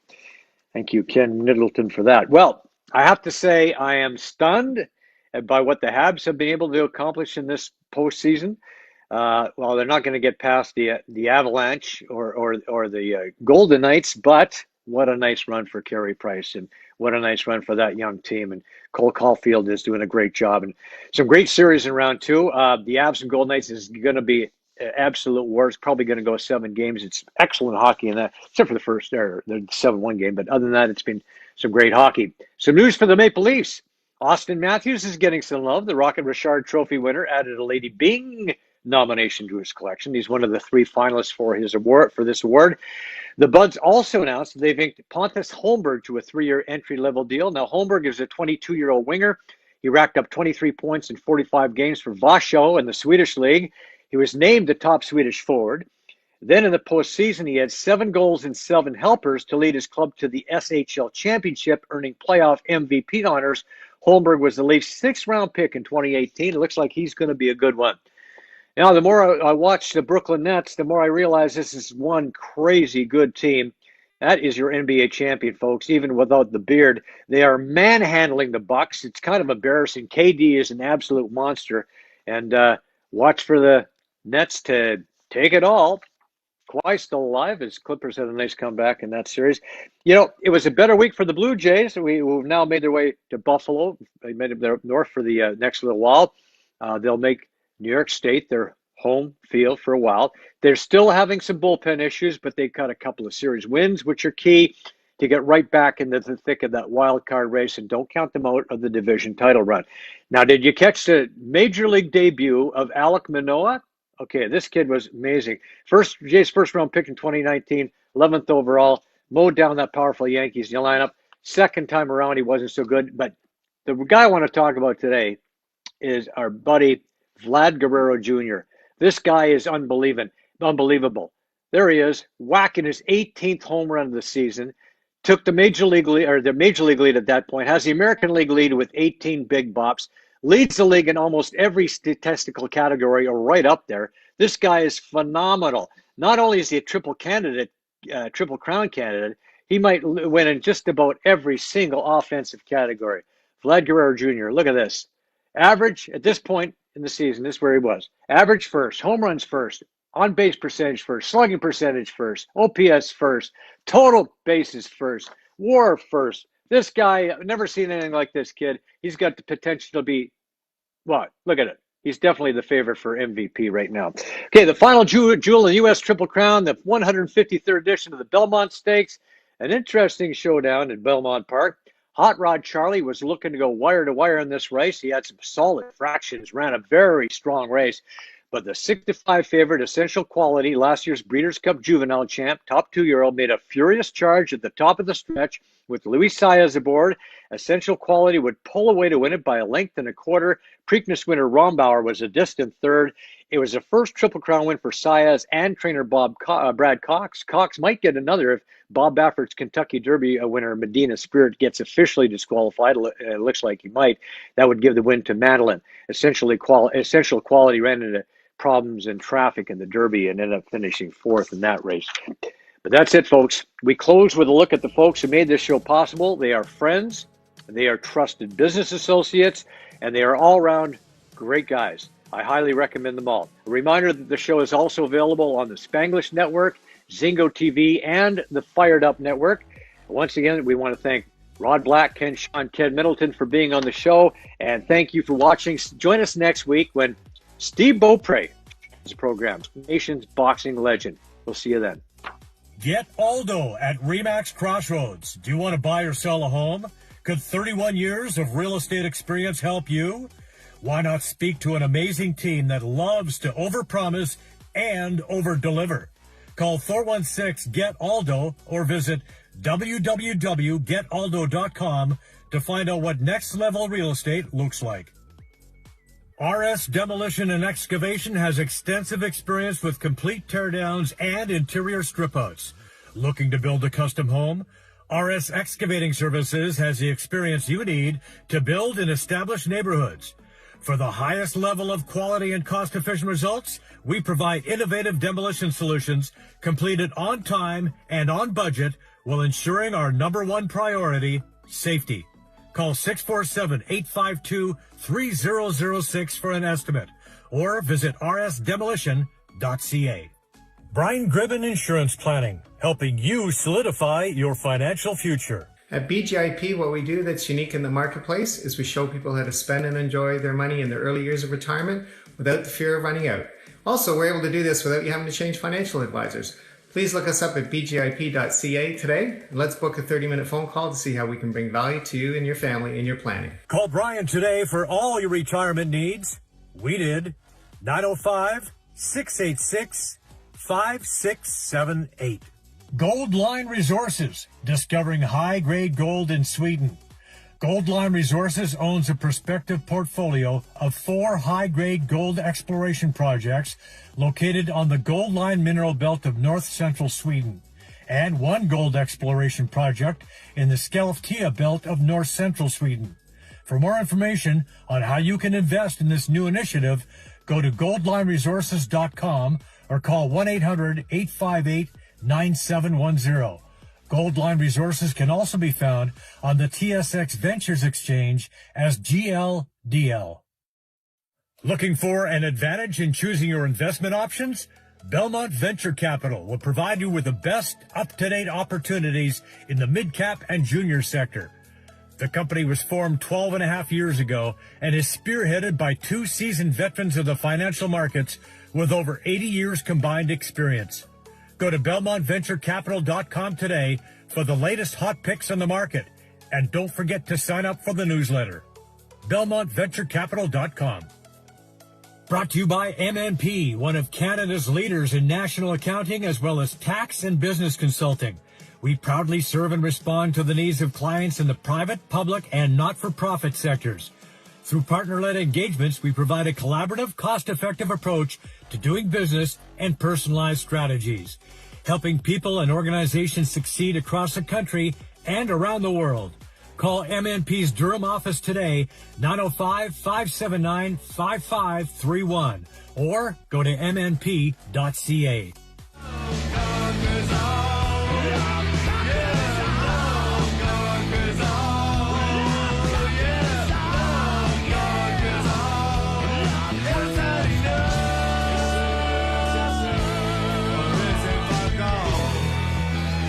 Thank you, Ken Middleton, for that. Well, I have to say I am stunned by what the Habs have been able to accomplish in this postseason. Well, they're not going to get past the Avalanche or the Golden Knights, but what a nice run for Carey Price, and what a nice run for that young team. And Cole Caulfield is doing a great job, and some great series in round 2. The Avs and Golden Knights is going to be absolute war. It's probably going to go 7 games. It's excellent hockey in that, except for the 7-1 game. But other than that, it's been some great hockey. Some news for the Maple Leafs. Austin Matthews is getting some love. The Rocket Richard Trophy winner added a Lady Bing nomination to his collection. He's one of the 3 finalists for this award. The Buds also announced they've inked Pontus Holmberg to a 3-year entry-level deal. Now, Holmberg is a 22-year-old winger. He racked up 23 points in 45 games for Vasho in the Swedish league. He was named the top Swedish forward. Then in the postseason, he had 7 goals and 7 helpers to lead his club to the SHL championship, earning playoff MVP honors. Holmberg was the Leafs' 6th-round pick in 2018. It looks like he's going to be a good one. Now, the more I watch the Brooklyn Nets, the more I realize this is one crazy good team. That is your NBA champion, folks, even without the beard. They are manhandling the Bucks. It's kind of embarrassing. KD is an absolute monster. And watch for the Nets to take it all. Kawhi still alive, as Clippers had a nice comeback in that series. It was a better week for the Blue Jays. We've now made their way to Buffalo. They made it north for the next little while. They'll make New York State their home field for a while. They're still having some bullpen issues, but they've got a couple of series wins, which are key to get right back into the thick of that wild card race, and don't count them out of the division title run. Now, did you catch the major league debut of Alek Manoah? Okay, this kid was amazing. Jay's first round pick in 2019, 11th overall, mowed down that powerful Yankees lineup. Second time around, he wasn't so good. But the guy I want to talk about today is our buddy Vlad Guerrero Jr. This guy is unbelievable. There he is, whacking his 18th home run of the season. Took the major league lead at that point. Has the American League lead with 18 big bops. Leads the league in almost every statistical category, or right up there. This guy is phenomenal. Not only is he a triple crown candidate, he might win in just about every single offensive category. Vlad Guerrero Jr., look at this. Average at this point in the season, this is where he was. Average first, home runs first, on base percentage first, slugging percentage first, OPS first, total bases first, WAR first. This guy, I've never seen anything like this kid. He's got the potential to be, what? Look at it. He's definitely the favorite for MVP right now. Okay, the final jewel in the U.S. Triple Crown, the 153rd edition of the Belmont Stakes. An interesting showdown at Belmont Park. Hot Rod Charlie was looking to go wire to wire in this race. He had some solid fractions, ran a very strong race. But the 6-5 favorite, Essential Quality, last year's Breeders' Cup Juvenile champ, top 2-year-old, made a furious charge at the top of the stretch with Luis Saez aboard. Essential Quality would pull away to win it by a length and a quarter. Preakness winner Rombauer was a distant third. It was the first Triple Crown win for Saez and trainer Brad Cox. Cox might get another if Bob Baffert's Kentucky Derby winner Medina Spirit gets officially disqualified. It looks like he might. That would give the win to Madeline. Essential Quality ran into problems in traffic in the Derby and ended up finishing fourth in that race. But that's it, folks. We close with a look at the folks who made this show possible. They are friends, they are trusted business associates, and they are all-around great guys. I highly recommend them all. A reminder that the show is also available on the Spanglish Network, Zingo TV, and the Fired Up Network. Once again, we want to thank Rod Black, Ken Shaw, Ted Middleton for being on the show, and thank you for watching. Join us next week when Steve Beaupre is program, nation's boxing legend. We'll see you then. Get Aldo at Remax Crossroads. Do you want to buy or sell a home? Could 31 years of real estate experience help you? Why not speak to an amazing team that loves to overpromise and overdeliver? Call 416-GET-ALDO or visit www.getaldo.com to find out what next level real estate looks like. RS Demolition and Excavation has extensive experience with complete teardowns and interior strip-outs. Looking to build a custom home? RS Excavating Services has the experience you need to build and establish neighborhoods. For the highest level of quality and cost-efficient results, we provide innovative demolition solutions completed on time and on budget while ensuring our number one priority, safety. Call 647-852-3006 for an estimate or visit rsdemolition.ca. Brian Gribben Insurance Planning, helping you solidify your financial future. At BGIP, what we do that's unique in the marketplace is we show people how to spend and enjoy their money in their early years of retirement without the fear of running out. Also, we're able to do this without you having to change financial advisors. Please look us up at bgip.ca today, and let's book a 30-minute phone call to see how we can bring value to you and your family in your planning. Call Brian today for all your retirement needs. We did. 905-686-5678. Gold Line Resources, discovering high-grade gold in Sweden. Gold Line Resources owns a prospective portfolio of 4 high-grade gold exploration projects located on the Gold Line mineral belt of north-central Sweden, and 1 gold exploration project in the Skellefteå belt of north-central Sweden. For more information on how you can invest in this new initiative, go to goldlineresources.com or call 1-800-858-9710. Gold Line Resources can also be found on the TSX Ventures Exchange as GLDL. Looking for an advantage in choosing your investment options? Belmont Venture Capital will provide you with the best up-to-date opportunities in the mid-cap and junior sector. The company was formed 12 and a half years ago and is spearheaded by 2 seasoned veterans of the financial markets with over 80 years combined experience. Go to BelmontVentureCapital.com today for the latest hot picks on the market. And don't forget to sign up for the newsletter. BelmontVentureCapital.com. Brought to you by MNP, one of Canada's leaders in national accounting as well as tax and business consulting. We proudly serve and respond to the needs of clients in the private, public, and not-for-profit sectors. Through partner-led engagements, we provide a collaborative, cost-effective approach to doing business and personalized strategies, helping people and organizations succeed across the country and around the world. Call MNP's Durham office today, 905-579-5531, or go to mnp.ca.